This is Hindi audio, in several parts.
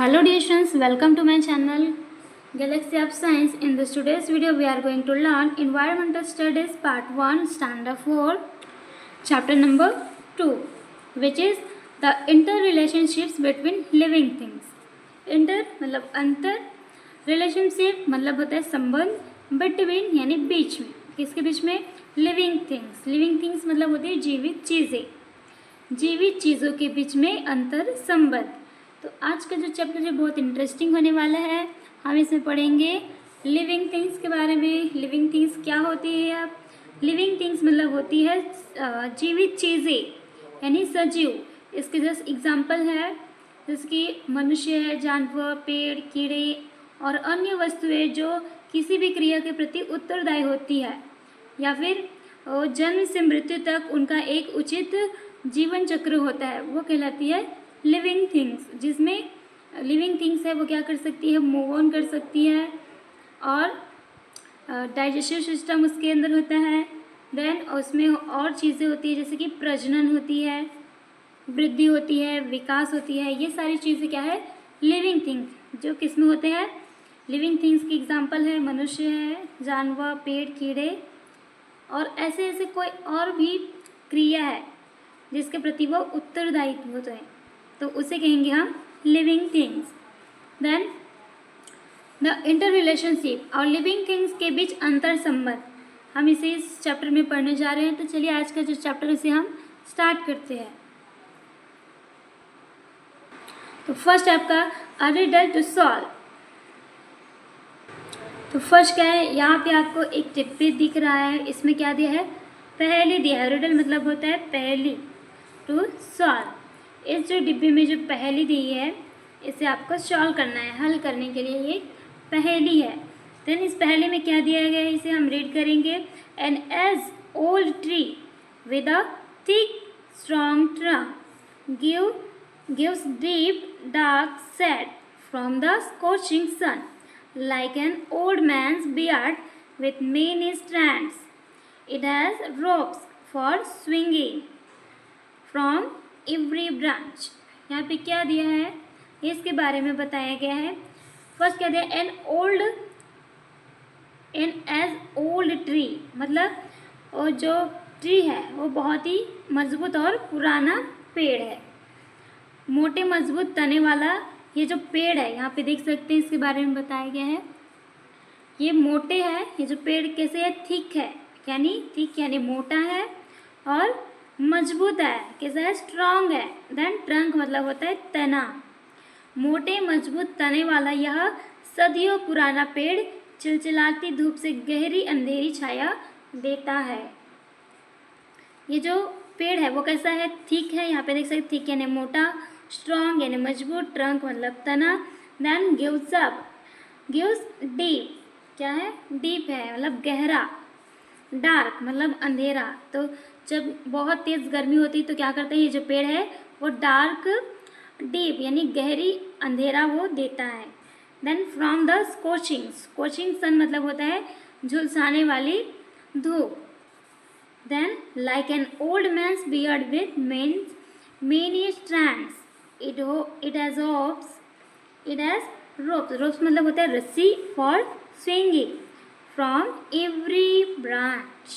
Hello dear students, welcome to my channel Galaxy of Science. In this today's video we are going to learn Environmental Studies Part 1 Standard 4 Chapter number 2 which is the interrelationships between living things. Inter मतलब अंतर, रिलेशनशिप मतलब होता है संबंध, बिटवीन यानी बीच में, किसके बीच में? Living things. लिविंग थिंग्स मतलब होती है जीवित चीज़ें, जीवित चीज़ों के बीच में अंतर संबंध. तो आज का जो चैप्टर है बहुत इंटरेस्टिंग होने वाला है. हम इसमें पढ़ेंगे लिविंग थिंग्स के बारे में. लिविंग थिंग्स क्या होती है? आप लिविंग थिंग्स मतलब होती है जीवित चीज़ें यानी सजीव. इसके जैसे एग्जाम्पल है जैसे कि मनुष्य है, जानवर, पेड़, कीड़े और अन्य वस्तुएं जो किसी भी क्रिया के प्रति उत्तरदायी होती है या फिर जन्म से मृत्यु तक उनका एक उचित जीवन चक्र होता है, वो कहलाती है लिविंग थिंग्स. जिसमें लिविंग थिंग्स है वो क्या कर सकती है? मूव ऑन कर सकती है और डाइजेस्टिव सिस्टम उसके अंदर होता है. देन उसमें और चीज़ें होती है जैसे कि प्रजनन होती है, वृद्धि होती है, विकास होती है. ये सारी चीज़ें क्या है? Living things. जो किस में होते हैं? लिविंग थिंग्स की एग्जांपल है मनुष्य है, जानवर, पेड़, कीड़े और ऐसे ऐसे कोई और भी क्रिया है जिसके प्रति वो उत्तरदायित्व होते हैं, तो उसे कहेंगे हम living things. Then the inter relationship और लिविंग थिंग्स के बीच अंतर संबंध, हम इसे इस चैप्टर में पढ़ने जा रहे हैं. तो चलिए आज का जो चैप्टर है उसे हम स्टार्ट करते हैं. तो फर्स्ट आपका अ रिडल टू सॉल्व. तो फर्स्ट क्या है? यहाँ पे आपको एक टिप्पी दिख रहा है, इसमें क्या दिया है? पहेली दिया है. रिडल मतलब होता है पहेली. टू सॉल्व, इस जो डिब्बे में जो पहेली दी है इसे आपको सॉल्व करना है, हल करने के लिए ये पहेली है. देन इस पहेली में क्या दिया गया है इसे हम रीड करेंगे. An age old tree with a thick strong trunk gives deep dark shade from the scorching sun, like an old man's beard with many strands. It has ropes for swinging from every branch. यहाँ पे क्या दिया है इसके बारे में बताया गया है. फर्स्ट क्या दिया? एन एज ओल्ड ट्री मतलब वो जो ट्री है वो बहुत ही मजबूत और पुराना पेड़ है. मोटे मजबूत तने वाला ये जो पेड़ है यहाँ पे देख सकते हैं, इसके बारे में बताया गया है. ये मोटे है, ये जो पेड़ कैसे है? थिक है, थिक यानी मोटा है और मजबूत है. कैसा है? स्ट्रॉन्ग है. देन ट्रंक मतलब होता है तना. मोटे मजबूत तने वाला यह सदियों पुराना पेड़ चिलचिलाती धूप से गहरी अंधेरी छाया देता है. ये जो पेड़ है वो कैसा है? थिक है. यहाँ पे देख सकते थिक यानी मोटा, स्ट्रॉन्ग यानी मजबूत, ट्रंक मतलब तना. देन गिव्स डीप, क्या है? डीप है मतलब गहरा. डार्क मतलब अंधेरा. तो जब बहुत तेज़ गर्मी होती है तो क्या करते हैं? ये जो पेड़ है वो डार्क डीप यानी गहरी अंधेरा वो देता है. देन फ्रॉम द स्कोचिंग सन मतलब होता है झुलसाने वाली धूप. Then, like an old man's beard with many strands, it has ropes. It has ropes. Ropes मतलब होता है रस्सी for swinging from every branch.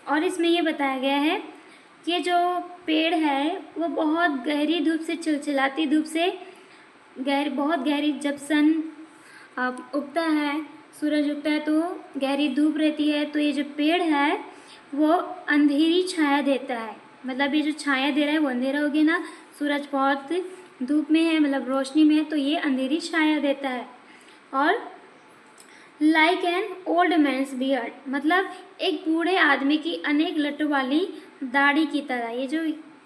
और इसमें ये बताया गया है कि जो पेड़ है वो बहुत गहरी धूप से, चिलचिलाती धूप से, बहुत गहरी, जब सन उगता है, सूरज उगता है तो गहरी धूप रहती है, तो ये जो पेड़ है वो अंधेरी छाया देता है. मतलब ये जो छाया दे रहा है वो अंधेरा हो गया ना, सूरज बहुत धूप में है मतलब रोशनी में है तो ये अंधेरी छाया देता है. और like an old man's beard मतलब एक बूढ़े आदमी की अनेक लटों वाली दाढ़ी की तरह. ये जो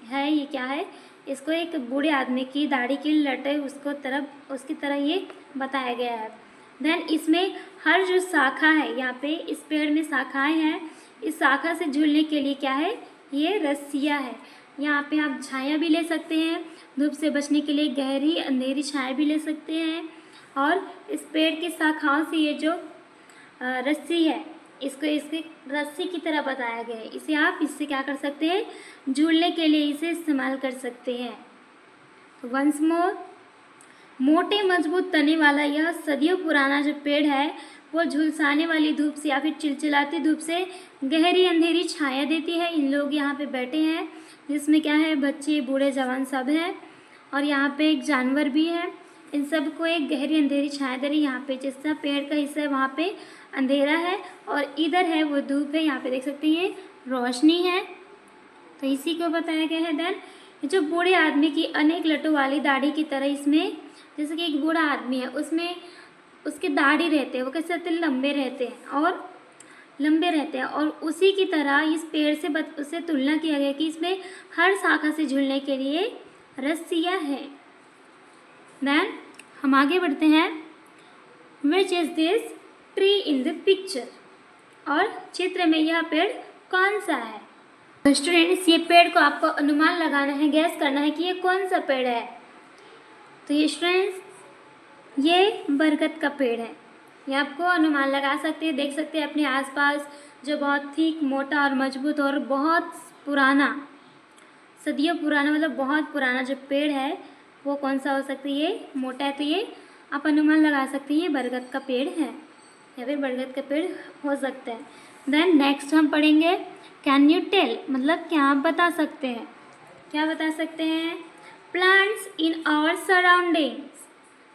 है ये क्या है? इसको एक बूढ़े आदमी की दाढ़ी की लटें उसकी तरह ये बताया गया है. देन इसमें हर जो शाखा है, यहाँ पे इस पेड़ में शाखाएँ हैं, इस शाखा से झूलने के लिए क्या है? ये रस्सियाँ है. यहाँ पे आप छाया भी ले सकते हैं, धूप से बचने के लिए गहरी अंधेरी छाया भी ले सकते हैं. और इस पेड़ की शाखाओं से ये जो रस्सी है इसको इसके रस्सी की तरह बताया गया है. इसे आप इससे क्या कर सकते हैं? झूलने के लिए इसे इस्तेमाल कर सकते हैं. वंस मोर मोटे मजबूत तने वाला यह सदियों पुराना जो पेड़ है वो झुलसाने वाली धूप से या फिर चिलचिलाती धूप से गहरी अंधेरी छाया देती है। इन लोग यहाँ पे बैठे हैं जिसमें क्या है, बच्चे बूढ़े जवान सब हैं और यहाँ पे एक जानवर भी है। इन सब को एक गहरी अंधेरी छाया दे रही है। यहाँ पे जिस तरह पेड़ का हिस्सा है वहाँ पे अंधेरा है और इधर है वो धूप है। यहाँ पे देख सकते हैं ये रोशनी है, तो इसी को बताया गया है। देन जो बूढ़े आदमी की अनेक लटों वाली दाढ़ी की तरह इसमें, जैसे कि एक बूढ़ा आदमी है उसमें उसके दाढ़ी रहते हैं, वो कैसे रहते हैं, लंबे रहते हैं और उसी की तरह इस पेड़ से उससे तुलना किया गया कि इसमें हर शाखा से झूलने के लिए रस्सियाँ हैं। देन हम आगे बढ़ते हैं। Which is this tree in the picture, और चित्र में यह पेड़ कौन सा है। तो स्टूडेंट्स ये पेड़ को आपको अनुमान लगाना है, गैस करना है कि ये कौन सा पेड़ है। तो ये स्टूडेंट्स ये बरगद का पेड़ है। ये आपको अनुमान लगा सकते हैं, देख सकते हैं अपने आसपास जो बहुत थिक, मोटा और मजबूत और बहुत पुराना, सदियों पुराना मतलब बहुत पुराना जो पेड़ है वो कौन सा हो सकता है। ये मोटा है तो ये आप अनुमान लगा सकते हैं ये बरगद का पेड़ है या फिर बरगद का पेड़ हो सकता है। देन नेक्स्ट हम पढ़ेंगे कैन यू टेल, मतलब क्या आप बता सकते हैं, क्या बता सकते हैं। Plants in our surroundings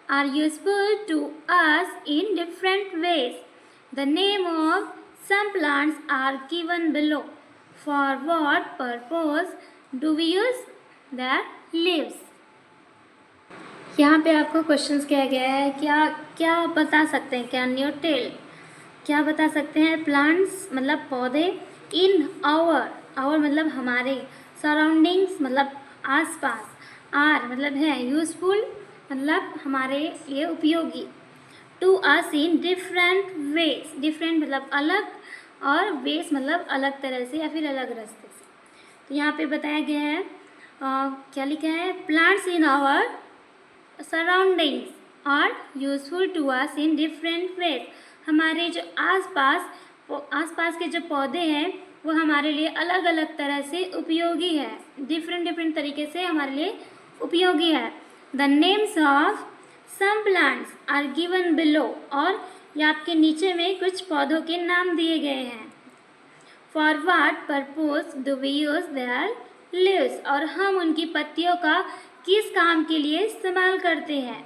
are useful to us in different ways. The name of some plants are given below. For what purpose do we use their leaves? यहाँ पे आपको क्वेश्चंस किया गया है, क्या बता सकते हैं, कैन यू टेल, क्या बता सकते हैं। प्लांट्स मतलब पौधे, इन आवर मतलब हमारे, सराउंडिंग्स मतलब आसपास, आर मतलब है, यूजफुल मतलब हमारे लिए उपयोगी, to us in different ways, different मतलब अलग और वेज मतलब अलग तरह से या फिर अलग रास्ते से। तो यहाँ पे बताया गया है क्या लिखा है, plants in our surroundings are useful to us in different ways. हमारे जो आसपास के जो पौधे हैं वो हमारे लिए अलग अलग तरह से उपयोगी है, डिफरेंट तरीके से हमारे लिए उपयोगी है। The names of some plants are given below, और ये आपके नीचे में कुछ पौधों के नाम दिए गए हैं। For what purpose do we use their leaves, और हम उनकी पत्तियों का किस काम के लिए इस्तेमाल करते हैं।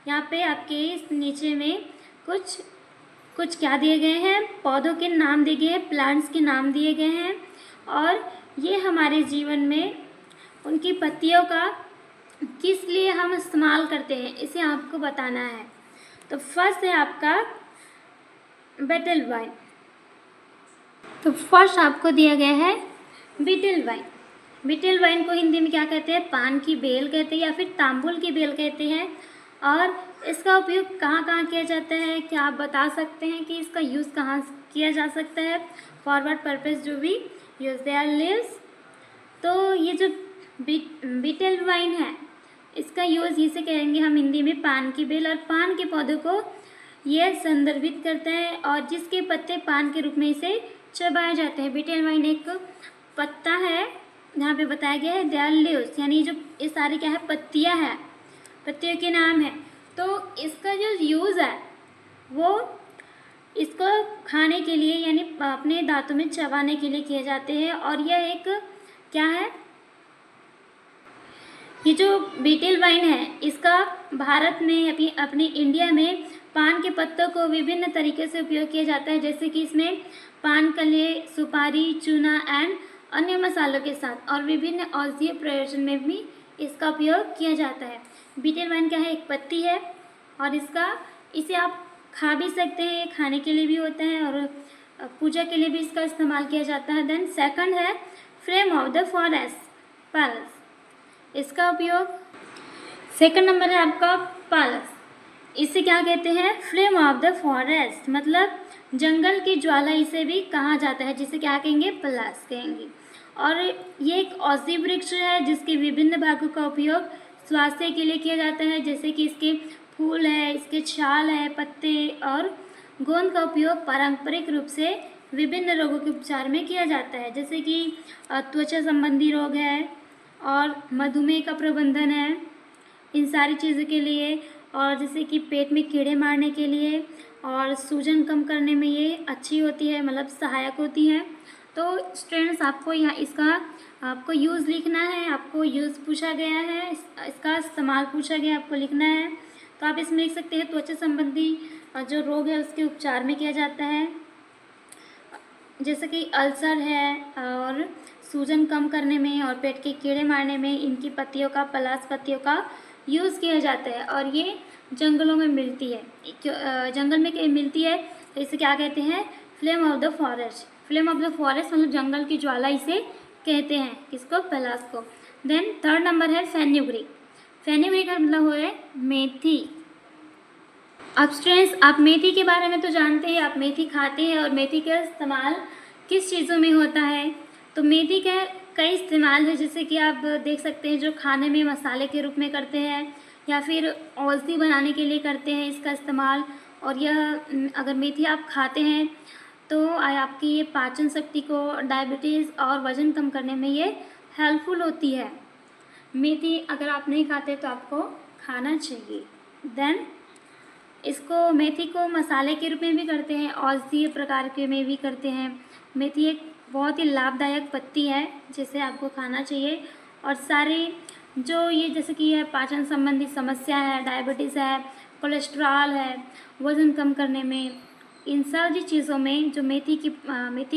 यहाँ पे आपके इस नीचे में कुछ क्या दिए गए हैं, पौधों के नाम दिए गए हैं, प्लांट्स के नाम दिए गए हैं और ये हमारे जीवन में उनकी पत्तियों का किस लिए हम इस्तेमाल करते हैं इसे आपको बताना है। तो फर्स्ट है आपका बेटल वाइन। तो फर्स्ट आपको दिया गया है बीटल वाइन। बीटल वाइन को हिंदी में क्या कहते हैं, पान की बेल कहते हैं या फिर तांबुल की बेल कहते हैं। और इसका उपयोग कहाँ कहाँ किया जाता है, क्या आप बता सकते हैं कि इसका यूज़ कहाँ किया जा सकता है। फॉरवर्ड पर्पस जो भी यूज़ देयर लीव्स। तो ये जो बीटल वाइन है इसका यूज़ इसे कहेंगे हम हिंदी में पान की बेल, और पान के पौधों को यह संदर्भित करता है और जिसके पत्ते पान के रूप में इसे चबाए जाते हैं। बीटल वाइन एक पत्ता है, यहाँ पे बताया गया है देयर लीव्स, यानी जो ये सारी क्या है, पत्तियाँ हैं, पत्तियों के नाम है। तो इसका जो यूज़ है वो इसको खाने के लिए यानी अपने दांतों में चबाने के लिए किए जाते हैं। और यह एक क्या है, ये जो बीटल वाइन है इसका भारत में अपने इंडिया में पान के पत्तों को विभिन्न तरीके से उपयोग किया जाता है, जैसे कि इसमें पान कले, सुपारी, चूना एंड अन्य मसालों के साथ और विभिन्न औषधीय प्रयोजन में भी इसका उपयोग किया जाता है। बीटल वाइन क्या है, एक पत्ती है और इसे आप खा भी सकते हैं, खाने के लिए भी होता है और पूजा के लिए भी इसका इस्तेमाल किया जाता है। देन सेकंड है फ्रेम ऑफ द फॉरेस्ट, पालस। इसका उपयोग सेकंड नंबर है आपका पालस। इसे क्या कहते हैं, फ्लेम ऑफ द फॉरेस्ट, मतलब जंगल की ज्वाला इसे भी कहा जाता है, जिसे क्या कहेंगे, पलास कहेंगे। और ये एक औषधीय वृक्ष है जिसके विभिन्न भागों का उपयोग स्वास्थ्य के लिए किया जाता है, जैसे कि इसके फूल है, इसके छाल है, पत्ते और गोंद का उपयोग पारंपरिक रूप से विभिन्न रोगों के उपचार में किया जाता है, जैसे कि त्वचा संबंधी रोग है और मधुमेह का प्रबंधन है, इन सारी चीज़ों के लिए। और जैसे कि पेट में कीड़े मारने के लिए और सूजन कम करने में ये अच्छी होती है, मतलब सहायक होती है। तो स्टूडेंट्स आपको यहाँ इसका आपको यूज़ लिखना है, आपको यूज़ पूछा गया है, इसका इस्तेमाल पूछा गया, आपको लिखना है। तो आप इसमें लिख सकते हैं त्वचा संबंधी जो रोग है उसके उपचार में किया जाता है, जैसे कि अल्सर है और सूजन कम करने में और पेट के कीड़े मारने में इनकी पत्तियों का, पलाश पत्तियों का यूज़ किया जाता है। और ये जंगलों में मिलती है, जंगल में मिलती है, तो इसे क्या कहते हैं? Flame of the forest. Flame of the forest मतलब जंगल की ज्वाला इसे कहते हैं, किसको? पलाश को। देन थर्ड नंबर है फेन्युग्रीक। फेन्युग्रीक का मतलब है मेथी। अब स्टूडेंट्स आप मेथी के बारे में तो जानते हैं, आप मेथी खाते हैं और मेथी का इस्तेमाल किस चीज़ों में होता है? तो मेथी का कई इस्तेमाल है, जैसे कि आप देख सकते हैं जो खाने में मसाले के रूप में करते हैं या फिर औषधि बनाने के लिए करते हैं इसका इस्तेमाल। और यह अगर मेथी आप खाते हैं तो आपकी ये पाचन शक्ति को, डायबिटीज़ और वज़न कम करने में ये हेल्पफुल होती है। मेथी अगर आप नहीं खाते तो आपको खाना चाहिए। देन इसको मेथी को मसाले के रूप में भी करते हैं, औषधीय प्रकार के में भी करते हैं। मेथी एक बहुत ही लाभदायक पत्ती है जिसे आपको खाना चाहिए। और सारे जो ये जैसे कि यह पाचन संबंधी समस्या है, डायबिटीज़ है, कोलेस्ट्रॉल है, वज़न कम करने में, इन सारी चीज़ों में जो मेथी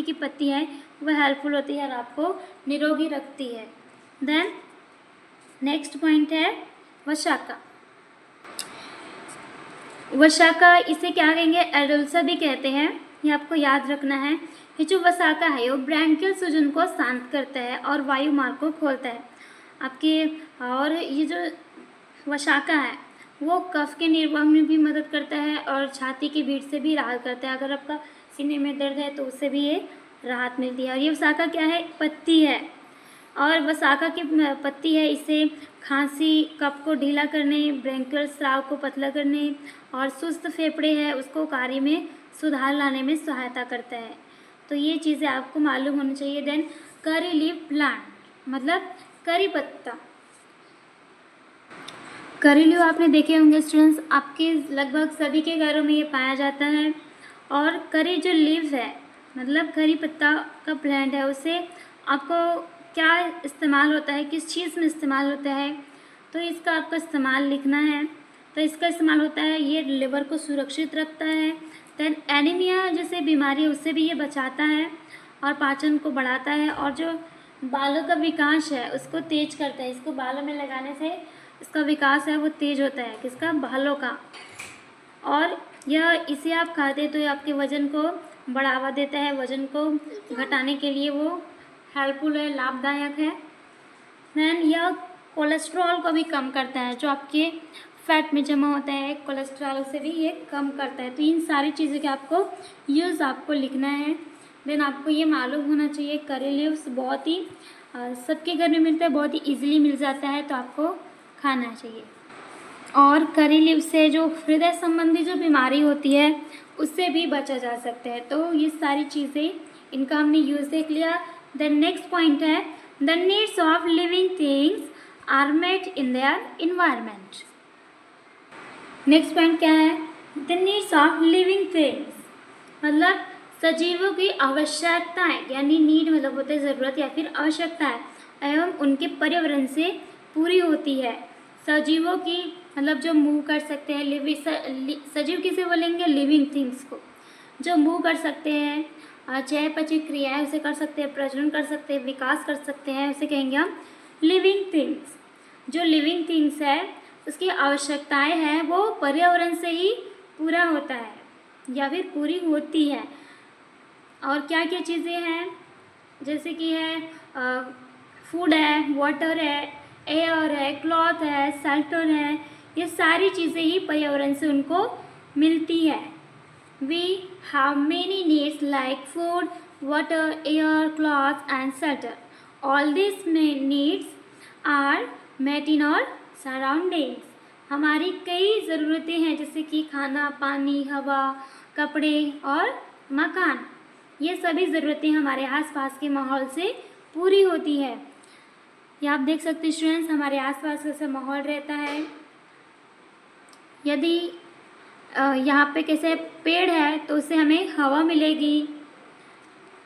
की पत्ती है वह हेल्पफुल होती है और आपको निरोगी रखती है। देन नेक्स्ट पॉइंट है वशाका। वसाका इसे क्या कहेंगे? एडुल्सा भी कहते हैं, ये आपको याद रखना है। ये जो वसाका है वो ब्रैंकियल सूजन को शांत करता है और वायु मार्ग को खोलता है आपके। और ये जो वसाका है वो कफ के निर्वहन में भी मदद करता है और छाती की भीड़ से भी राहत करता है। अगर आपका सीने में दर्द है तो उससे भी ये राहत मिलती है। और ये वसाका क्या है? पत्ती है, और वसाका की पत्ती है, इसे खांसी, कफ को ढीला करने, ब्रैंकियल स्राव को पतला करने और सुस्त फेफड़े है उसको कार्य में सुधार लाने में सहायता करता है। तो ये चीज़ें आपको मालूम होनी चाहिए। देन करी लीफ प्लांट मतलब करी पत्ता। करी लीफ आपने देखे होंगे स्टूडेंट्स, आपके लगभग सभी के घरों में ये पाया जाता है। और करी जो लीफ है मतलब करी पत्ता का प्लांट है, उसे आपको क्या इस्तेमाल होता है, किस चीज़ में इस्तेमाल होता है, तो इसका आपको इस्तेमाल लिखना है। तो इसका इस्तेमाल होता है, ये लिवर को सुरक्षित रखता है। देन एनीमिया जैसे बीमारी है उससे भी ये बचाता है और पाचन को बढ़ाता है। और जो बालों का विकास है उसको तेज करता है, इसको बालों में लगाने से इसका विकास है वो तेज होता है, किसका? बालों का। और यह इसे आप खाते हैं तो ये आपके वज़न को बढ़ावा देता है, वज़न को घटाने के लिए वो हेल्पफुल है, लाभदायक है। देन यह कोलेस्ट्रॉल को भी कम करता है, जो आपके फैट में जमा होता है कोलेस्ट्रॉल से भी ये कम करता है। तो इन सारी चीज़ों के आपको यूज़ आपको लिखना है। देन आपको ये मालूम होना चाहिए करी लीव्स बहुत ही सबके घर में मिलता है, बहुत ही ईजिली मिल जाता है, तो आपको खाना चाहिए। और करी लीव से जो हृदय संबंधी जो बीमारी होती है उससे भी बचा जा सकता है। तो ये सारी चीज़ें इनका हमने यूज़ देख लिया। द नेक्स्ट पॉइंट है the needs of living things are met in their environment. Next point क्या है? The needs of living things मतलब सजीवों की आवश्यकताएं, यानी नीड मतलब होता है ज़रूरत या फिर आवश्यकताएं, एवं उनके पर्यावरण से पूरी होती है। सजीवों की मतलब जो मूव कर सकते हैं, सजीव किसे बोलेंगे? लिविंग थिंग्स को। जो मूव कर सकते हैं, चयापचय क्रियाएं उसे कर सकते हैं, प्रजनन कर सकते हैं, विकास कर सकते हैं, उसे कहेंगे हम लिविंग थिंग्स। जो लिविंग थिंग्स है उसकी आवश्यकताएं हैं वो पर्यावरण से ही पूरा होता है या फिर पूरी होती है। और क्या क्या चीज़ें हैं? जैसे कि है फूड है, वाटर है, एयर है, क्लॉथ है, शेल्टर है, ये सारी चीज़ें ही पर्यावरण से उनको मिलती है। We have many needs like food, water, air, cloth and shelter. All this needs are met in our surroundings. हमारी कई ज़रूरतें हैं जैसे कि खाना, पानी, हवा, कपड़े और मकान। ये सभी ज़रूरतें हमारे आसपास के माहौल से पूरी होती है। ये आप देख सकते हैं स्टूडेंट्स, हमारे आसपास कैसा माहौल रहता है। यदि यहाँ पे कैसे पेड़ है तो उससे हमें हवा मिलेगी।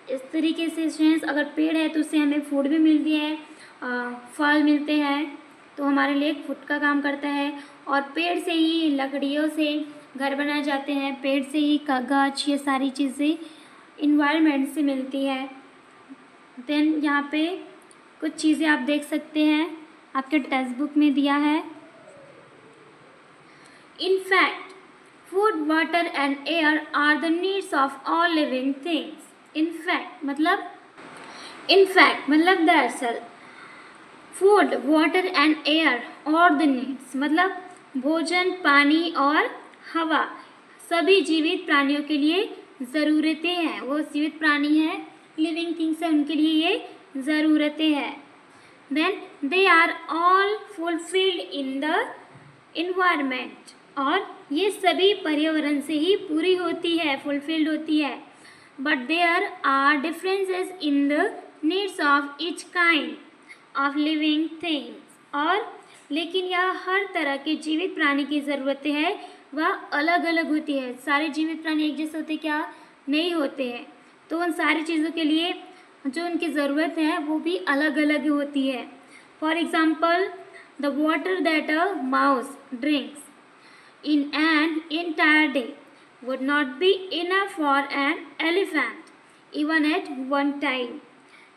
इस तरीके से स्टूडेंट्स, अगर पेड़ है तो उससे हमें फूड भी मिलती है, फल मिलते हैं, तो हमारे लिए फूड का काम करता है। और पेड़ से ही, लकड़ियों से घर बनाए जाते हैं, पेड़ से ही कागज, ये सारी चीज़ें इन्वायरमेंट से मिलती है। देन यहाँ पे कुछ चीज़ें आप देख सकते हैं, आपके टेक्स्ट बुक में दिया है। In fact, food, water and air are the needs of all living things. In fact मतलब दरअसल, food, water and air और the needs मतलब भोजन, पानी और हवा सभी जीवित प्राणियों के लिए ज़रूरतें हैं। वो जीवित प्राणी हैं, लिविंग थिंग्स हैं, उनके लिए ये ज़रूरतें हैं। Then they are all fulfilled in the environment, और ये सभी पर्यावरण से ही पूरी होती है, फुलफिल्ड होती है। But there are differences in the needs of each kind of living things, और लेकिन यह हर तरह के जीवित प्राणी की ज़रूरतें हैं वह अलग अलग होती है। सारे जीवित प्राणी एक जैसे होते क्या नहीं होते हैं, तो उन सारी चीज़ों के लिए जो उनकी ज़रूरत है वो भी अलग अलग होती है। For example, the water that a mouse drinks in an entire day would not be enough for an elephant even at one time।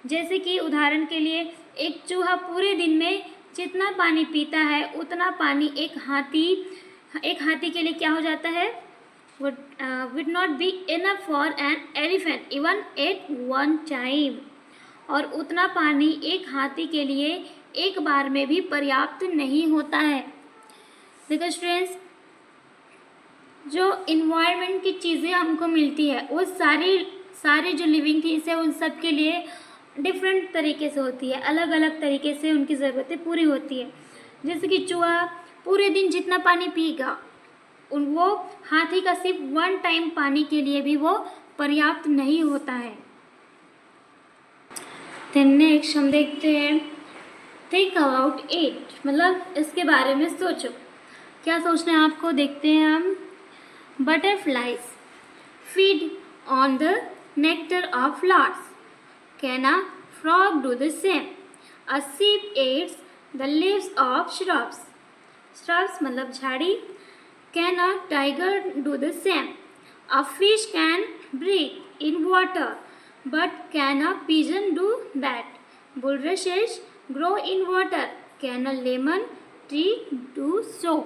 जैसे कि उदाहरण के लिए, एक चूहा पूरे दिन में जितना पानी पीता है उतना पानी एक हाथी के लिए क्या हो जाता है, would not be enough for an elephant even at one time। और उतना पानी एक हाथी के लिए एक बार में भी पर्याप्त नहीं होता है। देखो स्टूडेंट्स, जो इन्वायरमेंट की चीज़ें हमको मिलती है वो सारे जो लिविंग थिंग्स है उन सब के लिए डिफरेंट तरीके से होती है, अलग अलग तरीके से उनकी ज़रूरतें पूरी होती है। जैसे कि चूहा पूरे दिन जितना पानी पिएगा वो हाथी का सिर्फ वन टाइम पानी के लिए भी वो पर्याप्त नहीं होता है। देन नेक्स्ट हम देखते हैं, थिंक अबाउट इट मतलब इसके बारे में सोचो। क्या सोचना है आपको, देखते हैं हम। Butterflies feed on the nectar of flowers. Can a frog do the same? A sheep eats the leaves of shrubs. Shrubs मतलब झाड़ी। Can a tiger do the same? A fish can breathe in water, but can a pigeon do that? Bulrushes grow in water. Can a lemon tree do so?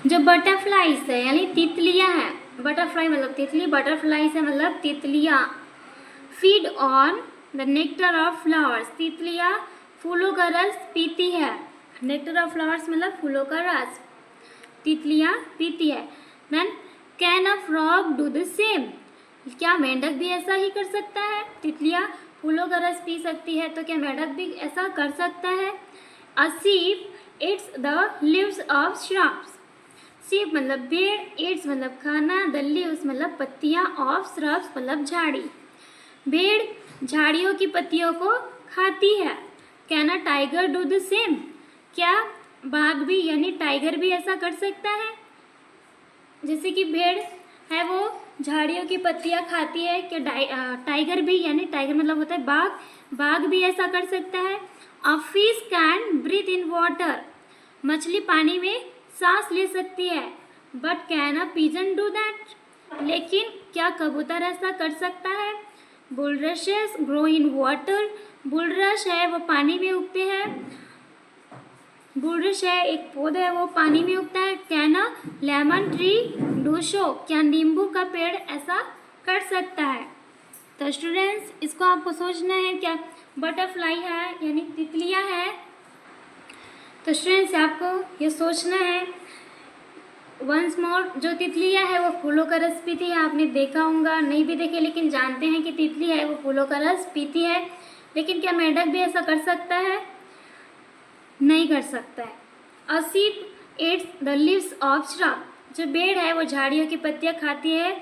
जो बटरफ्लाइज है यानी तितलियाँ हैं, बटरफ्लाई मतलब तितली, बटरफ्लाइज है मतलब तितलियाँ। Feed on the nectar of flowers, तितलियाँ फूलों का रस पीती है। नेक्टर ऑफ फ्लावर्स मतलब फूलों का रस तितलियाँ पीती है। Then can a frog do the same, क्या मेंढक भी ऐसा ही कर सकता है? तितलियाँ फूलों का रस पी सकती है, तो क्या मेंढक भी ऐसा कर सकता है? A sheep it's the leaves of shrubs, sheep मतलब भेड़, इट्स मतलब खाना, द लीव्स मतलब पत्तियाँ, ऑफ श्रब्स मतलब झाड़ी। भेड़ झाड़ियों की पत्तियों को खाती है। Can a tiger do the same, क्या बाघ भी यानी टाइगर भी ऐसा कर सकता है? जैसे कि भेड़ है वो झाड़ियों की पत्तियाँ खाती है, क्या टाइगर भी यानी टाइगर मतलब होता है बाघ, बाघ भी ऐसा कर सकता है? A fish can breathe in water, मछली पानी में सांस ले सकती है। But can a pigeon do that, लेकिन क्या कबूतर ऐसा कर सकता है? बुलरशेस ग्रो इन वाटर, बुलरश है वो पानी में उगते हैं, बुलरश है एक पौधा है वो पानी में उगता है। Can a lemon tree do show, क्या नींबू का पेड़ ऐसा कर सकता है? तो स्टूडेंट्स इसको आपको सोचना है, क्या बटरफ्लाई है यानी तितलियाँ हैं, तो स्टूडेंट्स आपको ये सोचना है। वंस मोर, जो तितलियाँ है वो फूलों का रस पीती है, आपने देखा होगा, नहीं भी देखे लेकिन जानते हैं कि तितली है वो फूलों का रस पीती है। लेकिन क्या मेंढक भी ऐसा कर सकता है? नहीं कर सकता है। A sheep it's the leaves of shrub, जो भेड़ है वो झाड़ियों की पत्तियाँ खाती है।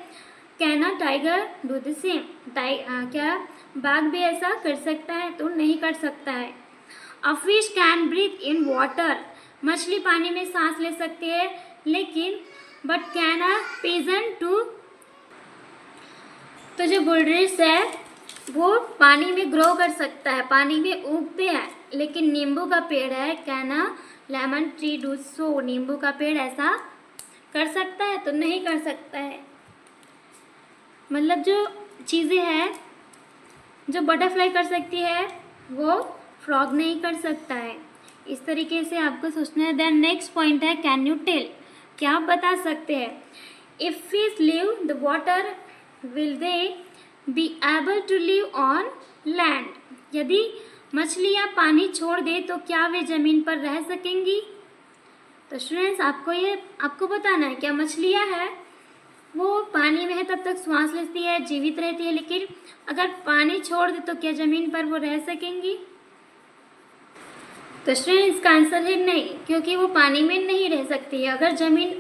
Can a tiger do the same, क्या बाघ भी ऐसा कर सकता है? तो नहीं कर सकता है। A fish can breathe in water, मछली पानी में सांस ले सकती है, लेकिन but can a pigeon too, तो जो बुलरिश है वो पानी में ग्रो कर सकता है, पानी में उगते हैं, लेकिन नींबू का पेड़ है, can a lemon tree do so, नींबू का पेड़ ऐसा कर सकता है? तो नहीं कर सकता है। मतलब जो चीज़ें हैं जो बटरफ्लाई कर सकती है वो फ्रॉग नहीं कर सकता है। इस तरीके से आपको सोचना है। देन नेक्स्ट पॉइंट है कैन यू टेल, क्या आप बता सकते हैं? If fish live the water will they be able to live on land, यदि मछलियाँ पानी छोड़ दे तो क्या वे ज़मीन पर रह सकेंगी? तो स्टूडेंट्स आपको बताना है, क्या मछलियाँ हैं वो पानी में है तब तक सांस लेती है, जीवित रहती है, लेकिन अगर पानी छोड़ दे तो क्या ज़मीन पर वो रह सकेंगी? तो स्टूडेंट इसका आंसर है नहीं, क्योंकि वो पानी में नहीं रह सकती है। अगर ज़मीन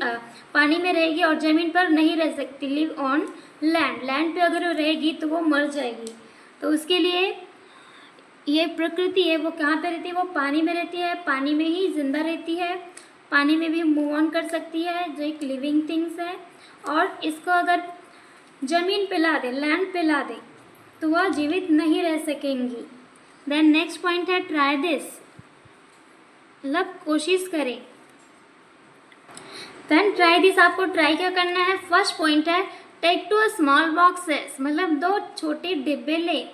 पानी में रहेगी और ज़मीन पर नहीं रह सकती, लिव ऑन लैंड, लैंड पे अगर वो रहेगी तो वो मर जाएगी। तो उसके लिए ये प्रकृति है वो कहाँ पे रहती है? वो पानी में रहती है, पानी में ही जिंदा रहती है, पानी में भी मूव ऑन कर सकती है, जो एक लिविंग थिंग्स है। और इसको अगर ज़मीन पे ला दे, लैंड पे ला दे, तो वह जीवित नहीं रह सकेंगी। देन नेक्स्ट पॉइंट है ट्राई दिस, मतलब कोशिश करें। देन ट्राई दिस, आपको ट्राई क्या करना है? फर्स्ट पॉइंट है take two a small boxes, मतलब 2 छोटे डिब्बे ले,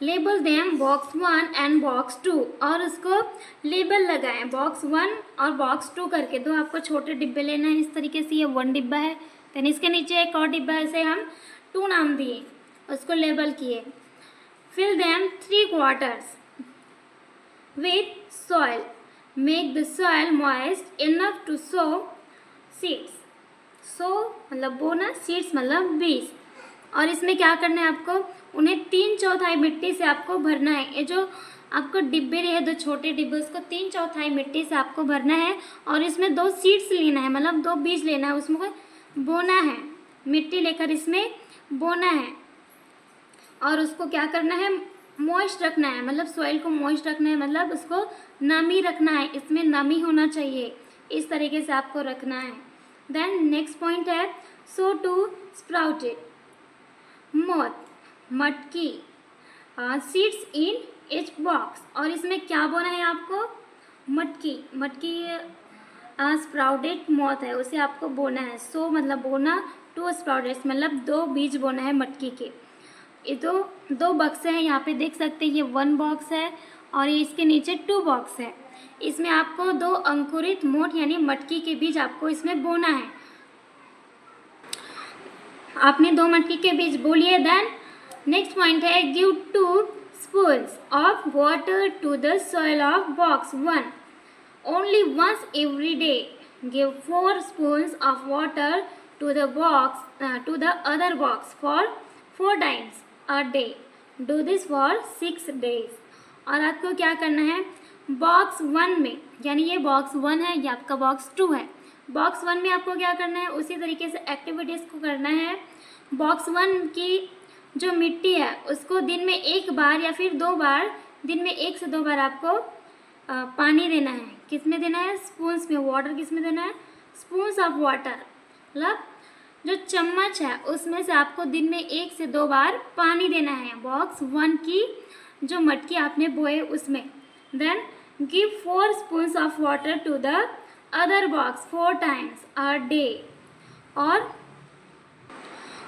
label them box 1 and box 2, और उसको लेबल लगाएं बॉक्स 1 और बॉक्स 2 करके। 2 आपको छोटे डिब्बे लेना है। इस तरीके से ये 1 डिब्बा है, देन इसके नीचे एक और डिब्बा है, इसे हम 2 नाम दिए, उसको लेबल किए। Fill them 3 quarters with soil, make the soil moist enough to sow seeds, sow मतलब बोना, सीड्स मतलब बीज। और इसमें क्या करना है आपको? उन्हें 3/4 मिट्टी से आपको भरना है। ये जो आपको डिब्बे रहे 2 छोटे डिब्बे, उसको 3/4 मिट्टी से आपको भरना है, और इसमें 2 सीड्स लेना है, मतलब 2 बीज लेना है, उसमें बोना है, मिट्टी लेकर इसमें बोना है। और उसको क्या करना है? मॉइस्ट रखना है, मतलब सॉइल को मॉइस्ट रखना है, मतलब उसको नमी रखना है, इसमें नमी होना चाहिए, इस तरीके से आपको रखना है। देन नेक्स्ट पॉइंट है सो टू स्प्राउटेड, मोथ, मटकी, सीड्स इन एच बॉक्स, और इसमें क्या बोना है आपको? मटकी, मटकी स्प्राउटेड मोथ है, उसे आपको बोना है। सो मतलब बोना, टू स्प्राउटेड मतलब 2 बीज बोना है मटकी के। ये 2 बक्से हैं, यहाँ पे देख सकते हैं, ये 1 बॉक्स है और ये इसके नीचे 2 बॉक्स है। इसमें आपको 2 अंकुरित मोठ यानी मटकी के बीज आपको इसमें बोना है। आपने 2 मटकी के बीज बो लिए। देन नेक्स्ट पॉइंट है give 2 spoons of water to the soil of box 1 only once every day, give 4 spoons of water to the box to the other box for 4 times a day, do this for 6 days। और आपको क्या करना है? बॉक्स 1 में, यानी ये बॉक्स 1 है, ये आपका बॉक्स 2 है। बॉक्स 1 में आपको क्या करना है? उसी तरीके से एक्टिविटीज़ को करना है। बॉक्स 1 की जो मिट्टी है उसको दिन में 1 बार या फिर 2 बार, दिन में 1 से 2 बार आपको पानी देना है। किस में देना है? स्पून्स में। वाटर किस में देना है? स्पून्स ऑफ वाटर, मतलब जो चम्मच है उसमें से आपको दिन में 1 से 2 बार पानी देना है बॉक्स 1 की जो मटकी आपने बोए उसमें। Then give 4 spoons of water to the other box 4 times a day।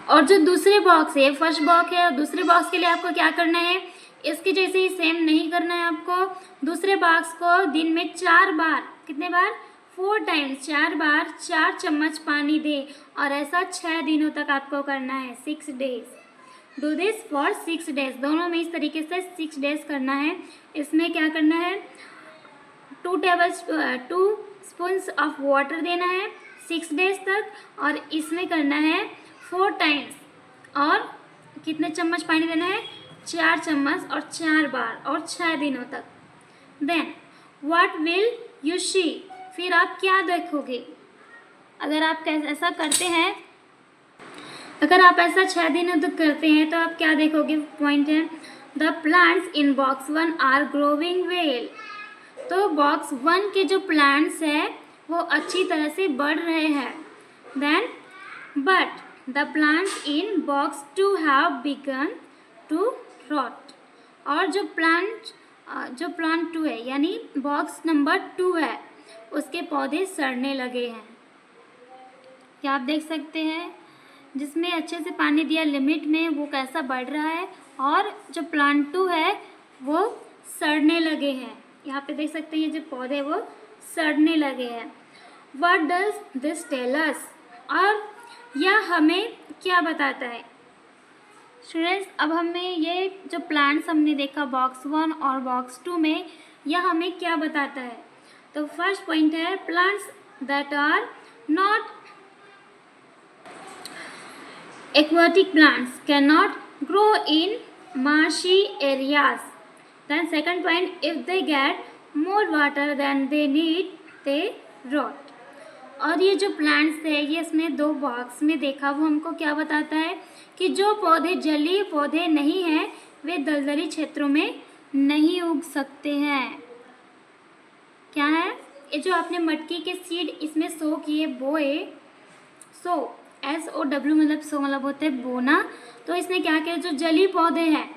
और जो दूसरे बॉक्स है, फर्स्ट बॉक्स है, और दूसरे बॉक्स के लिए आपको क्या करना है? इसके जैसे ही सेम नहीं करना है आपको। दूसरे बॉक्स को दिन में 4 बार, कितने बार? 4 times, 4 बार 4 चम्मच पानी दे, और ऐसा 6 दिनों तक आपको करना है, 6 days। Do this for 6 days, दोनों में इस तरीके से 6 days करना है। इसमें क्या करना है? 2 स्पून्स ऑफ वाटर देना है 6 days तक, और इसमें करना है 4 times, और कितने चम्मच पानी देना है? 4 चम्मच और 4 बार, और 6 दिनों तक। Then what will you see, फिर आप क्या देखोगे? अगर आप ऐसा करते हैं, अगर आप ऐसा 6 दिनों तक करते हैं तो आप क्या देखोगे? पॉइंट है the plants in box 1 are growing well, तो बॉक्स 1 के जो प्लांट्स है वो अच्छी तरह से बढ़ रहे हैं। Then but the plants in box 2 have begun to rot. और जो प्लांट 2 है यानी बॉक्स नंबर 2 है उसके पौधे सड़ने लगे हैं। क्या आप देख सकते हैं, जिसमें अच्छे से पानी दिया लिमिट में वो कैसा बढ़ रहा है, और जो प्लांट 2 है वो सड़ने लगे हैं। यहाँ पे देख सकते हैं ये जो पौधे वो सड़ने लगे हैं। What does this tell us? और यह हमें क्या बताता है? स्टूडेंट्स, अब हमें ये जो प्लांट्स हमने देखा बॉक्स 1 और बॉक्स 2 में, यह हमें क्या बताता है? तो फर्स्ट पॉइंट है plants that are not aquatic plants cannot grow in marshy areas. Then second point, if they get more water than they need, they rot. और ये जो प्लांट्स है ये इसमें 2 बॉक्स में देखा, वो हमको क्या बताता है कि जो पौधे जलीय पौधे नहीं हैं वे दलदली क्षेत्रों में नहीं उग सकते हैं। क्या है ये जो आपने मटकी के सीड इसमें सो किए, बोए, सो SOW मतलब सो मतलब होते हैं बोना। तो इसने क्या किया, जो जली पौधे हैं,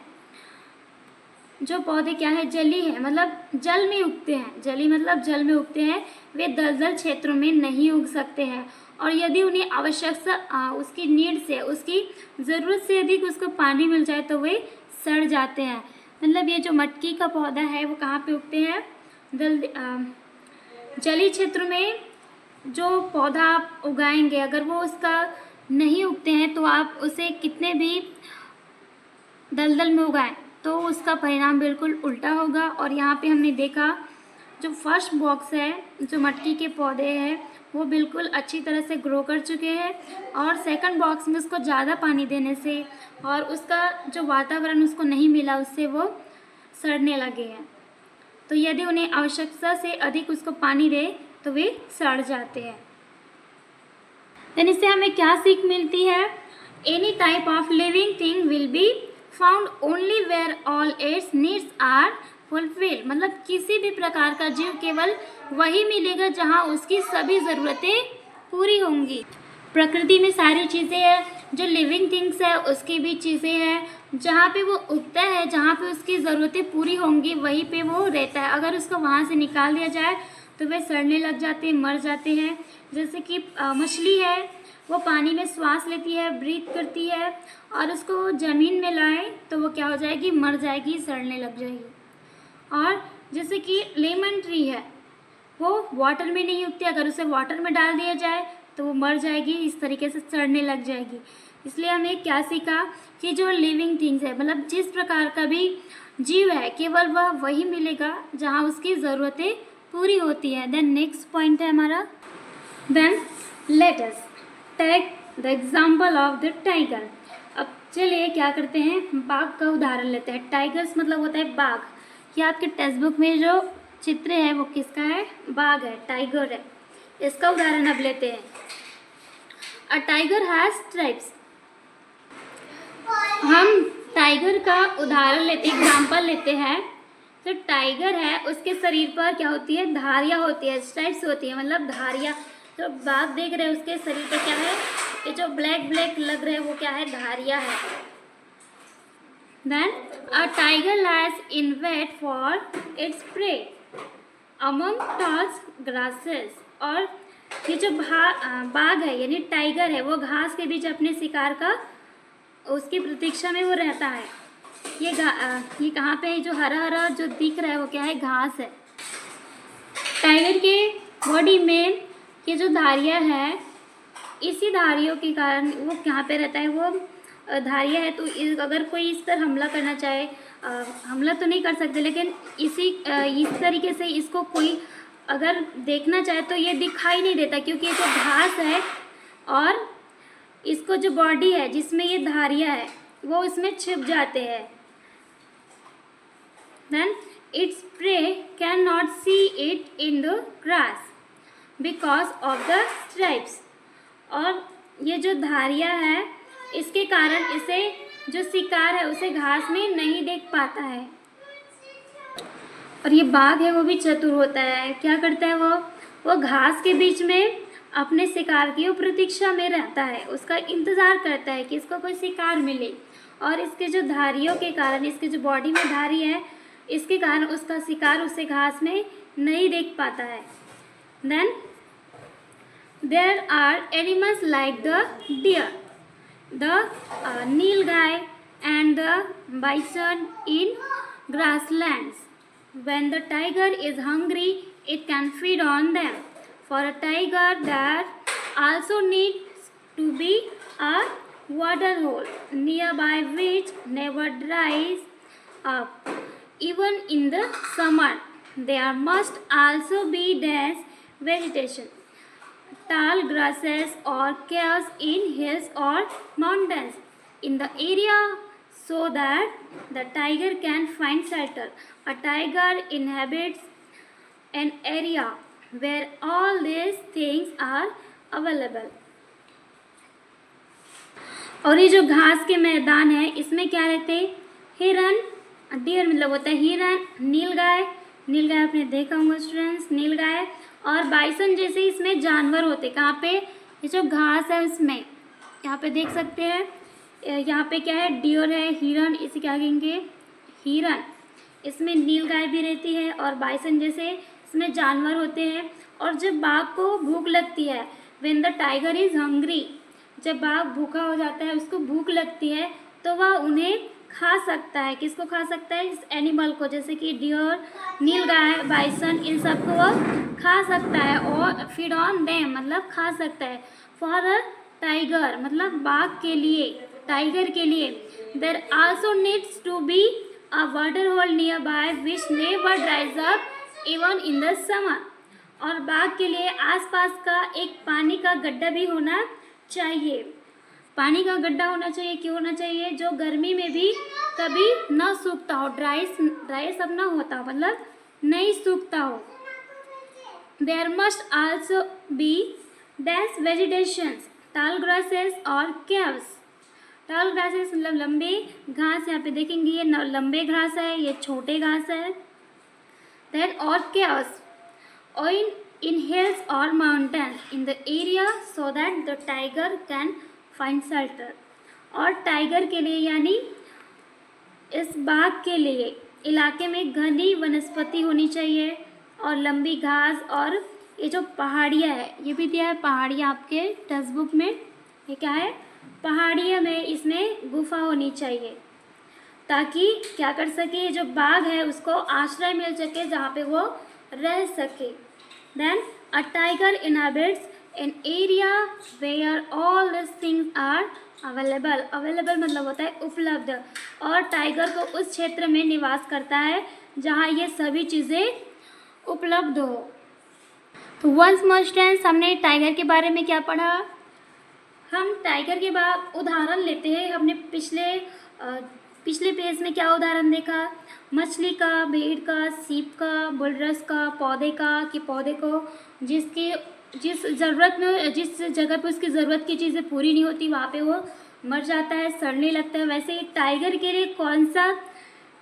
जो पौधे क्या है जली है मतलब जल में उगते हैं, जली मतलब जल में उगते हैं, वे दलदल क्षेत्रों में नहीं उग सकते हैं। और यदि उन्हें आवश्यकता उसकी नीड से, उसकी ज़रूरत से अधिक उसको पानी मिल जाए तो वे सड़ जाते हैं। मतलब ये जो मटकी का पौधा है वो कहाँ पे उगते हैं? जली क्षेत्र में जो पौधा आप उगाएंगे अगर वो उसका नहीं उगते हैं तो आप उसे कितने भी दलदल में उगाएं तो उसका परिणाम बिल्कुल उल्टा होगा। और यहाँ पे हमने देखा जो फर्स्ट बॉक्स है, जो मटकी के पौधे हैं वो बिल्कुल अच्छी तरह से ग्रो कर चुके हैं, और सेकंड बॉक्स में उसको ज़्यादा पानी देने से और उसका जो वातावरण उसको नहीं मिला उससे वो सड़ने लगे हैं। तो यदि उन्हें आवश्यकता से अधिक उसको पानी दे तो वे सड़ जाते हैं। देन इससे हमें क्या सीख मिलती है? Any type of living thing will be found only where all its needs are fulfil. मतलब किसी भी प्रकार का जीव केवल वही मिलेगा जहाँ उसकी सभी ज़रूरतें पूरी होंगी। प्रकृति में सारी चीज़ें हैं, जो लिविंग थिंग्स है उसकी भी चीज़ें हैं, जहाँ पे वो उगता है, जहाँ पे उसकी ज़रूरतें पूरी होंगी वहीं पे वो रहता है। अगर उसको वहाँ से निकाल दिया जाए तो वे सड़ने लग जाते हैं, मर जाते हैं। जैसे कि मछली है, वो पानी में श्वास लेती है, ब्रीथ करती है, और उसको ज़मीन में लाए तो वो क्या हो जाएगी? मर जाएगी, सड़ने लग जाएगी। और जैसे कि लेमन ट्री है, वो वाटर में नहीं उगती, अगर उसे वाटर में डाल दिया जाए तो वो मर जाएगी, इस तरीके से सड़ने लग जाएगी। इसलिए हमें क्या सीखा कि जो लिविंग थिंग्स है मतलब जिस प्रकार का भी जीव है केवल वह वही मिलेगा जहाँ उसकी ज़रूरतें पूरी होती है। देन नेक्स्ट पॉइंट है हमारा, then let us take the example of the tiger. अब चलिए क्या करते हैं, बाघ का उदाहरण लेते हैं। टाइगर्स मतलब होता है बाघ। ये आपके टेक्स्ट बुक में जो चित्र है वो किसका है? बाघ है, टाइगर है। इसका उदाहरण अब लेते हैं। A tiger has stripes. हम टाइगर का उदाहरण लेते, एग्जाम्पल लेते हैं। जो टाइगर है उसके शरीर पर क्या होती है? धारियाँ होती है, स्ट्राइप्स होती है, मतलब धारियाँ। जो बाघ देख रहे हैं उसके शरीर पर क्या है? ये जो ब्लैक ब्लैक लग रहे हैं वो क्या है? धारियाँ है। Then a tiger lies in wait for its prey among tall grasses. और ये जो बाघ है यानी टाइगर है वो घास के बीच अपने शिकार का उसकी प्रतीक्षा में वो रहता है। ये कहाँ पे है? जो हरा हरा जो दिख रहा है वो क्या है? घास है। टाइगर के बॉडी में ये जो धारियाँ हैं, इसी धारियों के कारण वो कहाँ पे रहता है? वो धारियाँ है तो अगर कोई इस पर हमला करना चाहे, हमला तो नहीं कर सकते लेकिन इस तरीके से इसको कोई अगर देखना चाहे तो ये दिखाई नहीं देता, क्योंकि ये जो घास है और इसको जो बॉडी है जिसमें ये धारियाँ है वो इसमें छिप जाते हैं। Then its prey can not see it in the grass because of the stripes. और ये जो धारियाँ है इसके कारण इसे जो शिकार है उसे घास में नहीं देख पाता है। और ये बाघ है वो भी चतुर होता है। क्या करता है वो घास के बीच में अपने शिकार की प्रतीक्षा में रहता है, उसका इंतज़ार करता है कि इसको कोई शिकार मिले, और इसके जो धारियों के कारण, इसके जो बॉडी में धारी है, इसके कारण उसका शिकार उसे घास में नहीं देख पाता है। Then there are animals like the deer, the nilgai and the bison in grasslands. When the tiger is hungry, it can feed on them. For a tiger, there also needs to be a water hole nearby which never dries up. Even in the summer, there must also be dense vegetation, tall grasses or caves in hills or mountains in the area so that the tiger can find shelter. A tiger inhabits an area where all these things are available. और ये जो घास के मैदान है इसमें क्या रहते हैं? हिरन, डियर मतलब होता है हिरन, नीलगाय, नीलगाय आपने देखा होगा स्टूडेंट्स, नीलगाय और बाइसन जैसे इसमें जानवर होते। कहाँ पे? ये जो घास है उसमें, यहाँ पे देख सकते हैं। यहाँ पे क्या है? डियर है, हिरन, इसे क्या कहेंगे? हिरन। इसमें नीलगाय भी रहती है और बाइसन जैसे इसमें जानवर होते हैं। और जब बाघ को भूख लगती है, when the tiger is hungry, जब बाघ भूखा हो जाता है, उसको भूख लगती है, तो वह उन्हें खा सकता है। किसको खा सकता है? इस एनिमल को, जैसे कि डियर, नीलगाय, बाइसन, इन सबको वह खा सकता है। और फीड ऑन देम मतलब खा सकता है। फॉर अ टाइगर मतलब बाघ के लिए, टाइगर के लिए, there also needs to be a water hole nearby which never dries up even in the summer. और बाघ के लिए आसपास का एक पानी का गड्ढा भी होना चाहिए। पानी का गड्ढा होना चाहिए। क्यों होना चाहिए? जो गर्मी में भी कभी न सूखता हो, ड्राई सब ना होता, मतलब नहीं सूखता हो। There must also be dense vegetations, tall grasses और कैव्स। टाल ग्रासेस मतलब लंबे घास, यहाँ पे देखेंगे ये लंबे घास है, ये छोटे घास है। देन और कैव्स और इन हिल्स और mountains in the area so that the tiger can find shelter. और टाइगर के लिए यानी इस बाघ के लिए इलाके में घनी वनस्पति होनी चाहिए और लंबी घास। और ये जो पहाड़ियाँ है, ये भी दिया है पहाड़ियाँ आपके टेक्स्ट बुक में। ये क्या है? पहाड़ियाँ में इसमें गुफा होनी चाहिए ताकि क्या कर सके, ये जो बाघ है उसको आश्रय मिल सके जहाँ पे वो रह सके। Then a tiger inhabits an area where all this things are available. Available मतलब होता है उपलब्ध। और टाइगर को उस क्षेत्र में निवास करता है जहाँ ये सभी चीज़ें उपलब्ध हो। तो वंस मोर स्टूडेंट्स, हमने टाइगर के बारे में क्या पढ़ा? हम टाइगर के बाद उदाहरण लेते हैं। हमने पिछले पेज में क्या उदाहरण देखा? मछली का, भेड़ का, सीप का, बुलरस का, पौधे का, कि पौधे को जिस ज़रूरत में, जिस जगह पे उसकी ज़रूरत की चीज़ें पूरी नहीं होती वहाँ पे वो मर जाता है, सड़ने लगता है। वैसे ही टाइगर के लिए कौन सा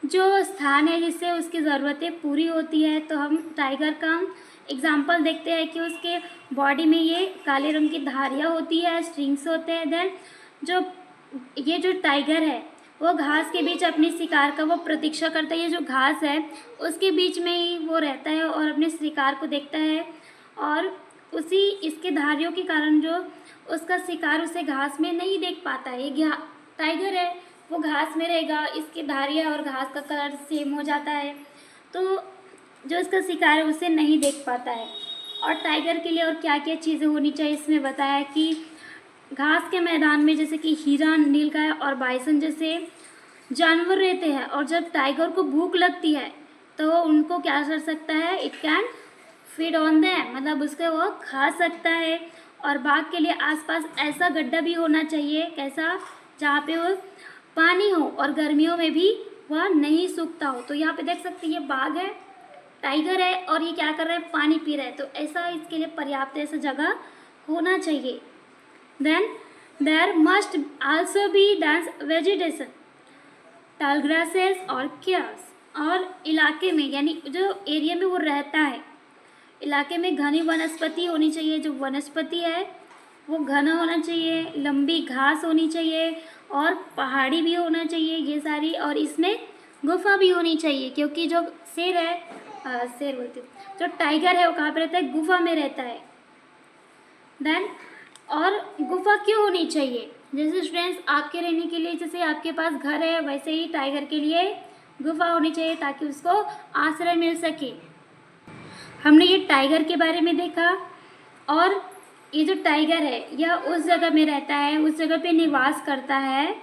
जो स्थान है जिससे उसकी ज़रूरतें पूरी होती है? तो हम टाइगर का एग्जाम्पल देखते हैं कि उसके बॉडी में ये काले रंग की धारियाँ होती है, स्ट्रिंग्स होते हैं। देन ये जो टाइगर है वो घास के बीच अपने शिकार का वो प्रतीक्षा करता है। ये जो घास है उसके बीच में ही वो रहता है और अपने शिकार को देखता है। और इसके धारियों के कारण जो उसका शिकार उसे घास में नहीं देख पाता है। ये टाइगर है वो घास में रहेगा, इसकी धारियाँ और घास का कलर सेम हो जाता है, तो जो इसका शिकार है उसे नहीं देख पाता है। और टाइगर के लिए और क्या क्या चीज़ें होनी चाहिए इसमें बताया कि घास के मैदान में जैसे कि हिरन, नीलगाय और बाइसन जैसे जानवर रहते हैं। और जब टाइगर को भूख लगती है तो वो उनको क्या कर सकता है? It can feed on them मतलब उसको वो खा सकता है। और बाघ के लिए आसपास ऐसा गड्ढा भी होना चाहिए, कैसा? जहाँ पे वो पानी हो और गर्मियों में भी वह नहीं सूखता हो। तो यहाँ पे देख सकते हैं ये बाघ है, टाइगर है और ये क्या कर रहा है? पानी पी रहा है। तो ऐसा इसके लिए पर्याप्त ऐसा जगह होना चाहिए। Then there must also be dense vegetation, tall grasses और caves। और इलाके में यानी जो एरिया में वो रहता है, इलाके में घनी वनस्पति होनी चाहिए। जो वनस्पति है वो घना होना चाहिए, लंबी घास होनी चाहिए और पहाड़ी भी होना चाहिए ये सारी, और इसमें गुफा भी होनी चाहिए क्योंकि जो शेर है शेर बोलती हूँ, जो टाइगर है वो कहाँ पे रहता है? गुफा में रहता है। देन और गुफा क्यों होनी चाहिए? जैसे स्टूडेंट्स आपके रहने के लिए जैसे आपके पास घर है, वैसे ही टाइगर के लिए गुफा होनी चाहिए ताकि उसको आश्रय मिल सके। हमने ये टाइगर के बारे में देखा, और ये जो टाइगर है यह उस जगह में रहता है, उस जगह पे निवास करता है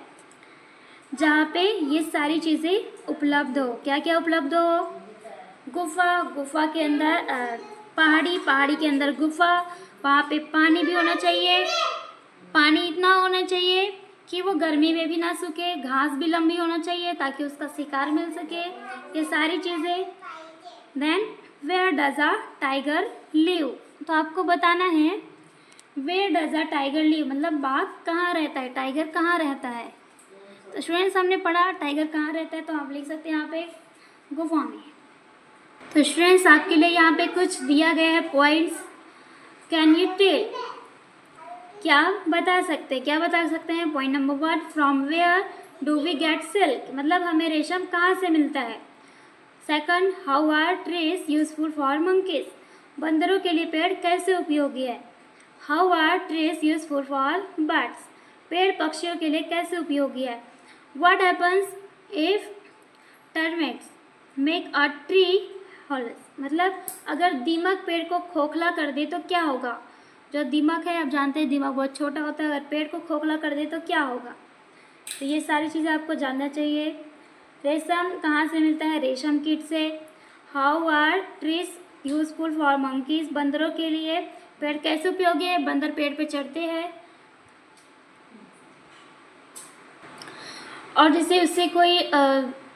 जहाँ पे ये सारी चीज़ें उपलब्ध हो। क्या क्या उपलब्ध हो? गुफा, गुफा के अंदर पहाड़ी, पहाड़ी के अंदर गुफा, वहाँ पे पानी भी होना चाहिए, पानी इतना होना चाहिए कि वो गर्मी में भी ना सूखे, घास भी लंबी होना चाहिए ताकि उसका शिकार मिल सके, ये सारी चीज़ें। Then where does a tiger live? तो आपको बताना है where does a tiger live, मतलब बाघ कहाँ रहता है, टाइगर कहाँ रहता है। तो स्टूडेंट्स हमने पढ़ा टाइगर कहाँ रहता है, तो आप लिख सकते हैं यहाँ पे गुफा में। तो स्टूडेंट्स आपके लिए यहाँ पे कुछ दिया गया है पॉइंट्स। Can you tell? क्या बता सकते हैं, क्या बता सकते हैं? Point number 1, from where do we get silk, मतलब हमें रेशम कहाँ से मिलता है। Second, how are trees useful for monkeys, बंदरों के लिए पेड़ कैसे उपयोगी है। How are trees useful for birds, पेड़ पक्षियों के लिए कैसे उपयोगी है। What happens if termites make a tree hollows, मतलब अगर दीमक पेड़ को खोखला कर दे तो क्या होगा। जो दीमक है आप जानते हैं दीमक बहुत छोटा होता है, अगर पेड़ को खोखला कर दे तो क्या होगा। तो ये सारी चीज़ें आपको जानना चाहिए। रेशम कहाँ से मिलता है? रेशम कीट से। How are trees useful for monkeys, बंदरों के लिए पेड़ कैसे उपयोगी है, बंदर पेड़ पे चढ़ते हैं। और जैसे उससे कोई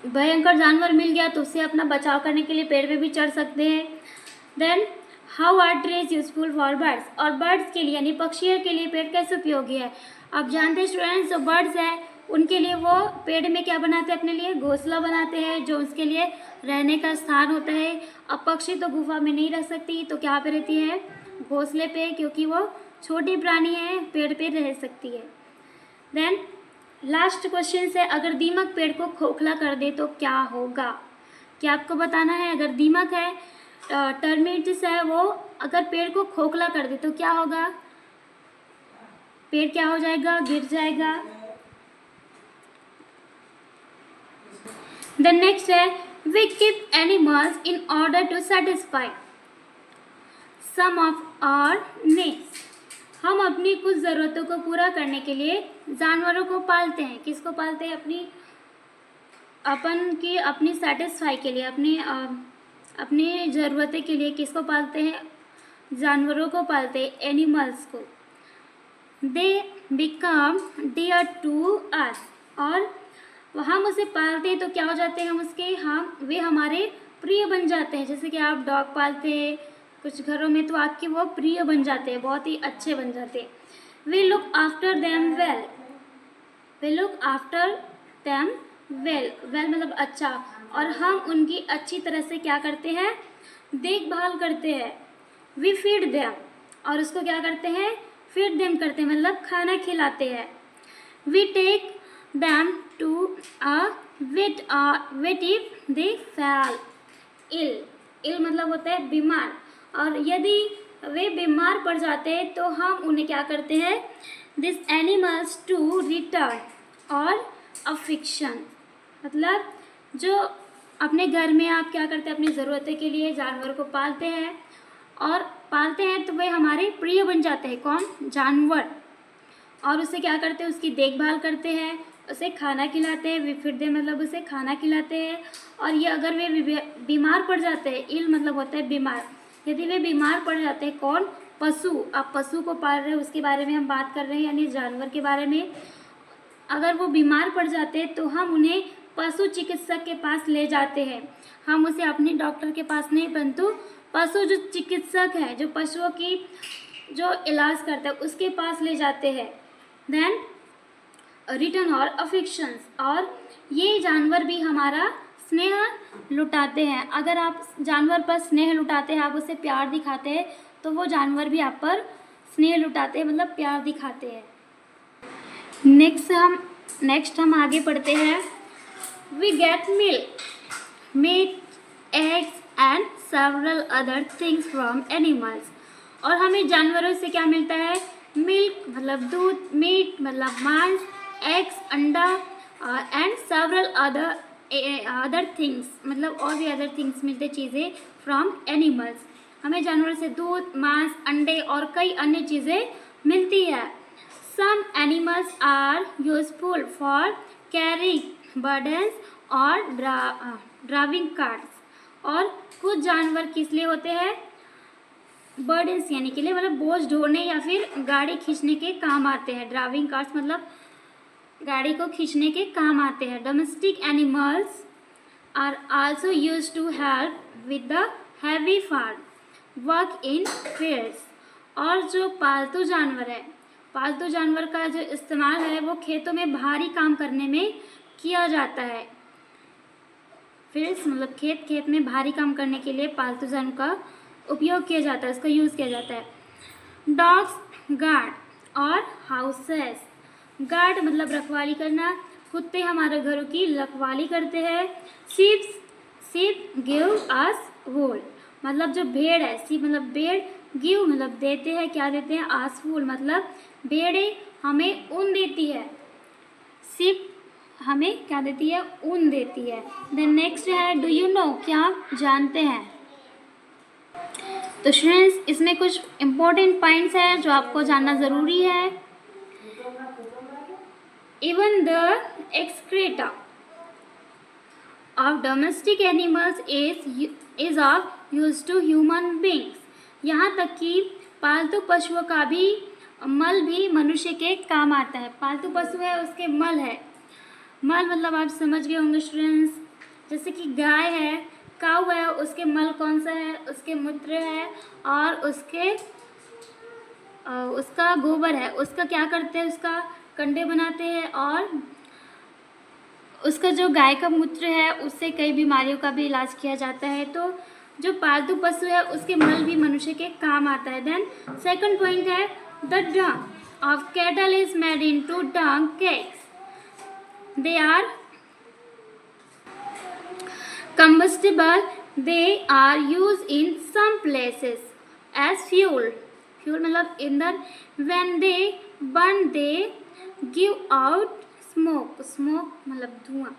भयंकर जानवर मिल गया तो उससे अपना बचाव करने के लिए पेड़ पे भी चढ़ सकते हैं। Then how are trees useful for birds, और बर्ड्स के लिए यानी पक्षियों के लिए पेड़ कैसे उपयोगी है। आप जानते हैं स्टूडेंट्स जो बर्ड्स हैं उनके लिए वो पेड़ में क्या बनाते हैं, अपने लिए घोंसला बनाते हैं जो उसके लिए रहने का स्थान होता है। अब पक्षी तो गुफा में नहीं रह सकती तो क्या पे रहती है? घोंसले पे, क्योंकि वो छोटी प्राणी है, पेड़ पे रह सकती है। देन लास्ट क्वेश्चन है, अगर दीमक पेड़ को खोखला कर दे तो क्या होगा। क्या आपको बताना है? अगर दीमक है, टर्मिट्स है, वो अगर पेड़ को खोखला कर दे तो क्या होगा। पेड़ क्या हो जाएगा? गिर जाएगा। द नेक्स्ट है, we keep animals in order to satisfy some of our needs, हम अपनी कुछ ज़रूरतों को पूरा करने के लिए जानवरों को पालते हैं। किसको पालते हैं? अपनी सेटिस्फाई के लिए, अपनी ज़रूरतें के लिए किसको पालते हैं? जानवरों को पालते हैं, एनिमल्स को। They become dear to us, और हम उसे पालते हैं तो क्या हो जाते हैं? वे हमारे प्रिय बन जाते हैं। जैसे कि आप डॉग पालते हैं कुछ घरों में तो आपके वो प्रिय बन जाते हैं, बहुत ही अच्छे बन जाते हैं। We look after them well, we look after them well, well मतलब अच्छा, और हम उनकी अच्छी तरह से क्या करते हैं? देखभाल करते हैं। वी फीड देम, और उसको क्या करते हैं? फीड देम करते हैं, मतलब खाना खिलाते हैं। We take them to a vet if they fall ill, इल मतलब होता है बीमार, और यदि वे बीमार पड़ जाते हैं तो हम उन्हें क्या करते हैं? दिस एनिमल्स टू रिटर्न और अफिक्शन, मतलब जो अपने घर में आप क्या करते हैं? अपनी ज़रूरतें के लिए जानवर को पालते हैं, और पालते हैं तो वे हमारे प्रिय बन जाते हैं। कौन? जानवर। और उसे क्या करते हैं? उसकी देखभाल करते हैं, उसे खाना खिलाते हैं। विफिरदे मतलब उसे खाना खिलाते हैं। और ये अगर वे बीमार पड़ जाते हैं, इल मतलब होता है बीमार, यदि वे बीमार पड़ जाते हैं, कौन? पशु। आप पशु को पाल रहे हैं उसके बारे में हम बात कर रहे हैं, यानी जानवर के बारे में। अगर वो बीमार पड़ जाते हैं तो हम उन्हें पशु चिकित्सक के पास ले जाते हैं। हम उसे अपने डॉक्टर के पास नहीं, परंतु पशु जो चिकित्सक है, जो पशुओं की जो इलाज करता है उसके पास ले जाते हैं। देन रिटर्न और अफेक्शंस, और ये जानवर भी हमारा स्नेह लुटाते हैं। अगर आप जानवर पर स्नेह लुटाते हैं, आप उसे प्यार दिखाते हैं, तो वो जानवर भी आप पर स्नेह लुटाते हैं, मतलब प्यार दिखाते हैं। नेक्स्ट हम आगे पढ़ते हैं। We get milk, meat, eggs and several other things from animals. और हमें जानवरों से क्या मिलता है? मिल्क मतलब दूध, मीट मतलब मांस, एग्स अंडा, एंड सेवरल अदर थिंग्स मतलब और भी अदर थिंग्स मिलते चीज़ें फ्रॉम एनिमल्स। हमें जानवरों से दूध, मांस, अंडे और कई अन्य चीज़ें मिलती है। Some animals are useful for carrying burdens और ड्राइविंग कार्स। और कुछ जानवर किस लिए होते हैं? बर्डन्स यानी के लिए, मतलब बोझ ढोने या फिर गाड़ी खींचने के काम आते हैं। ड्राइविंग कार्स मतलब गाड़ी को खींचने के काम आते हैं। Domestic animals are also used to help with the heavy farm work in fields. और जो पालतू जानवर है, पालतू जानवर का जो इस्तेमाल है वो खेतों में भारी काम करने में किया जाता है। फील्ड्स मतलब खेत में भारी काम करने के लिए पालतू जानवर का उपयोग किया जाता है, उसका यूज़ किया जाता है। डॉग्स गार्ड और हाउसेस। गार्ड मतलब रखवाली करना, कुत्ते हमारे घरों की रखवाली करते हैं। शीप गिव अस वूल, मतलब जो भेड़ है, शीप मतलब भेड़, गिव मतलब देते हैं, क्या देते हैं? अस वूल मतलब भेड़ें हमें ऊन देती है। शीप हमें क्या देती है? ऊन देती है। देन नेक्स्ट है डू यू नो, क्या आप जानते हैं? तो स्टूडेंट्स इसमें कुछ इम्पोर्टेंट पॉइंट्स हैं जो आपको जानना ज़रूरी है। Even the excreta of domestic animals is of use to human beings। यहाँ तक कि पालतू पशुओं का भी मल भी मनुष्य के काम आता है। पालतू पशु है उसके मल है, मल मतलब आप समझ गए होंगे स्टूडेंट्स। जैसे कि गाय है, काऊ है, उसके मल कौन सा है? उसके मूत्र है और उसका गोबर है। उसका क्या करते हैं? उसका कंडे बनाते हैं और उसका जो गाय का मूत्र है उससे कई बीमारियों का भी इलाज किया जाता है। तो जो पालतू पशु है उसके मल भी मनुष्य के काम आता है। देन सेकंड पॉइंट है the dung of cattle is made into dung cakes. They are combustible, they are used in some places as fuel मतलब ईंधन। when they burn they give out smoke मतलब धुआं।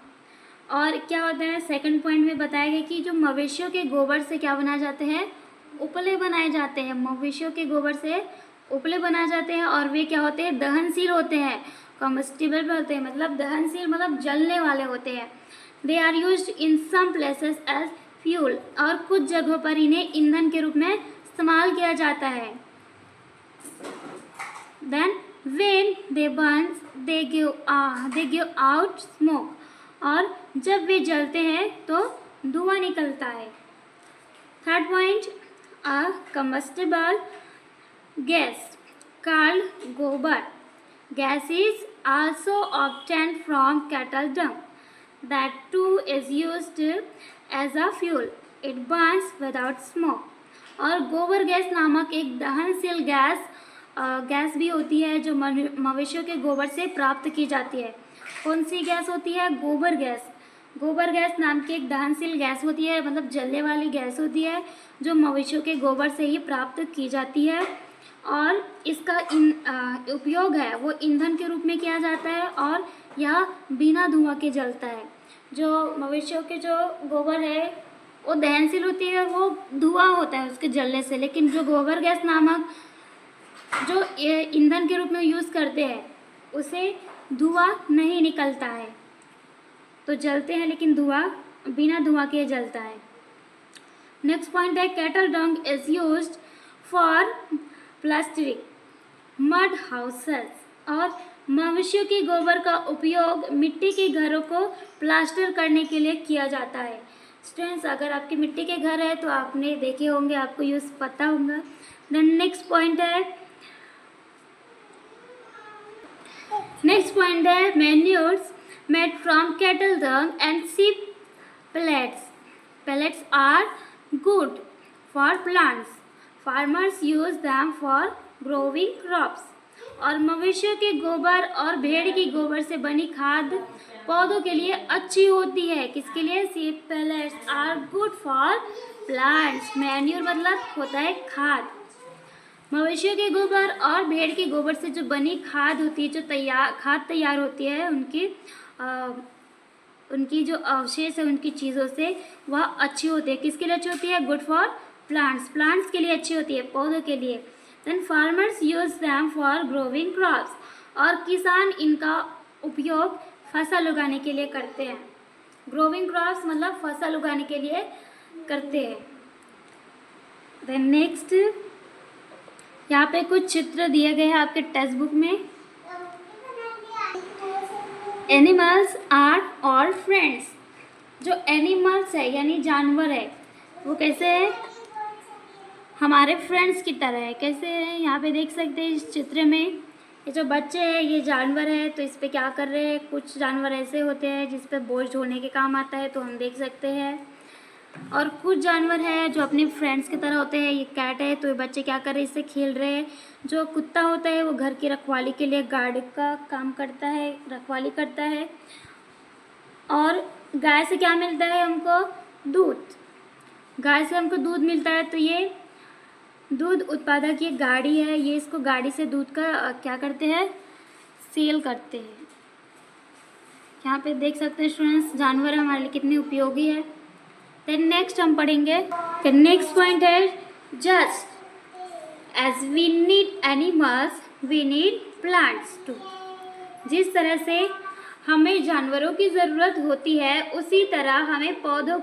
और क्या होता है? सेकंड पॉइंट में बताया गया कि जो मवेशियों के गोबर से क्या बनाए जाते हैं? उपले बनाए जाते हैं। मवेशियों के गोबर से उपले बनाए जाते हैं और वे क्या होते हैं? दहनशील होते हैं। कम्बस्टिबल भी होते हैं मतलब दहनशील मतलब जलने वाले होते हैं। They are used in some places as fuel, और कुछ जगहों पर इन्हें ईंधन के रूप में इस्तेमाल किया जाता है। Then when they burn they give out smoke, और जब वे जलते हैं तो धुआं निकलता है। Third point a combustible gas called gobar gas is also obtained from cattle dung. That too is used as a fuel. It burns without smoke. और गोबर गैस नामक एक दहनशील गैस भी होती है जो मवेशियों के गोबर से प्राप्त की जाती है। कौन सी गैस होती है? गोबर गैस। गोबर गैस नाम की एक दहनशील गैस होती है, मतलब जलने वाली गैस होती है जो मवेशियों के गोबर से ही प्राप्त की जाती है। और इसका उपयोग है वो ईंधन के रूप में किया जाता है और यह बिना धुआं के जलता है। जो मवेशियों के जो गोबर है वो दहनशील होती है और वो धुआं होता है उसके जलने से, लेकिन जो गोबर गैस नामक जो ईंधन के रूप में यूज़ करते हैं उसे धुआं नहीं निकलता है। तो जलते हैं लेकिन धुआं बिना धुआं के जलता है। नेक्स्ट पॉइंट है cattle Dang is used for plastic mud houses, और मवेशियों के गोबर का उपयोग मिट्टी के घरों को प्लास्टर करने के लिए किया जाता है। स्टूडेंट्स अगर आपके मिट्टी के घर है तो आपने देखे होंगे, आपको यूज़ पता होगा। देन नेक्स्ट पॉइंट है manures made from cattle Dang and sheep pellets. Pellets are good for plants. Farmers use them for growing crops. और मवेशियों के गोबर और भेड़ की गोबर से बनी खाद पौधों के लिए अच्छी होती है। किसके लिए? सी pellets are good for plants. Manure मतलब होता है खाद। मवेशियों के गोबर और भेड़ के गोबर से जो बनी खाद होती है, जो खाद तैयार होती है, उनकी जो अवशेष है उनकी चीज़ों से, वह अच्छी होती है। किसके लिए अच्छी होती है? Good for plants. प्लांट्स के लिए अच्छी होती है, पौधों के लिए। Then farmers use them for growing crops. और किसान इनका उपयोग फसल उगाने के लिए करते हैं। ग्रोविंग क्रॉप्स मतलब फसल उगाने के लिए करते हैं। देन नेक्स्ट, यहाँ पे कुछ चित्र दिए गए हैं आपके टेक्स्ट बुक में। Animals are all friends. जो एनिमल्स है यानी जानवर है, वो कैसे है? हमारे फ्रेंड्स की तरह है। कैसे है? यहाँ पे देख सकते हैं इस चित्र में, ये जो बच्चे हैं ये जानवर है, तो इस पे क्या कर रहे हैं? कुछ जानवर ऐसे होते हैं जिस पे बोझ ढोने के काम आता है, तो हम देख सकते हैं। और कुछ जानवर है जो अपने फ्रेंड्स की तरह होते हैं। ये कैट है, तो ये बच्चे क्या कर रहे हैं? इससे खेल रहे हैं। जो कुत्ता होता है वो घर की रखवाली के लिए गार्ड का काम करता है, रखवाली करता है। और गाय से क्या मिलता है हमको? दूध। गाय से हमको दूध मिलता है, तो ये दूध उत्पादक ये गाड़ी है, ये इसको गाड़ी से दूध का क्या करते हैं? सेल करते हैं। यहाँ पे देख सकते हैं स्टूडेंट्स, जानवर हमारे लिए कितने उपयोगी है। देन नेक्स्ट हम पढ़ेंगे। नेक्स्ट पॉइंट है just as we need animals we need plants too. जिस तरह से हमें जानवरों की ज़रूरत होती है, उसी तरह हमें पौधों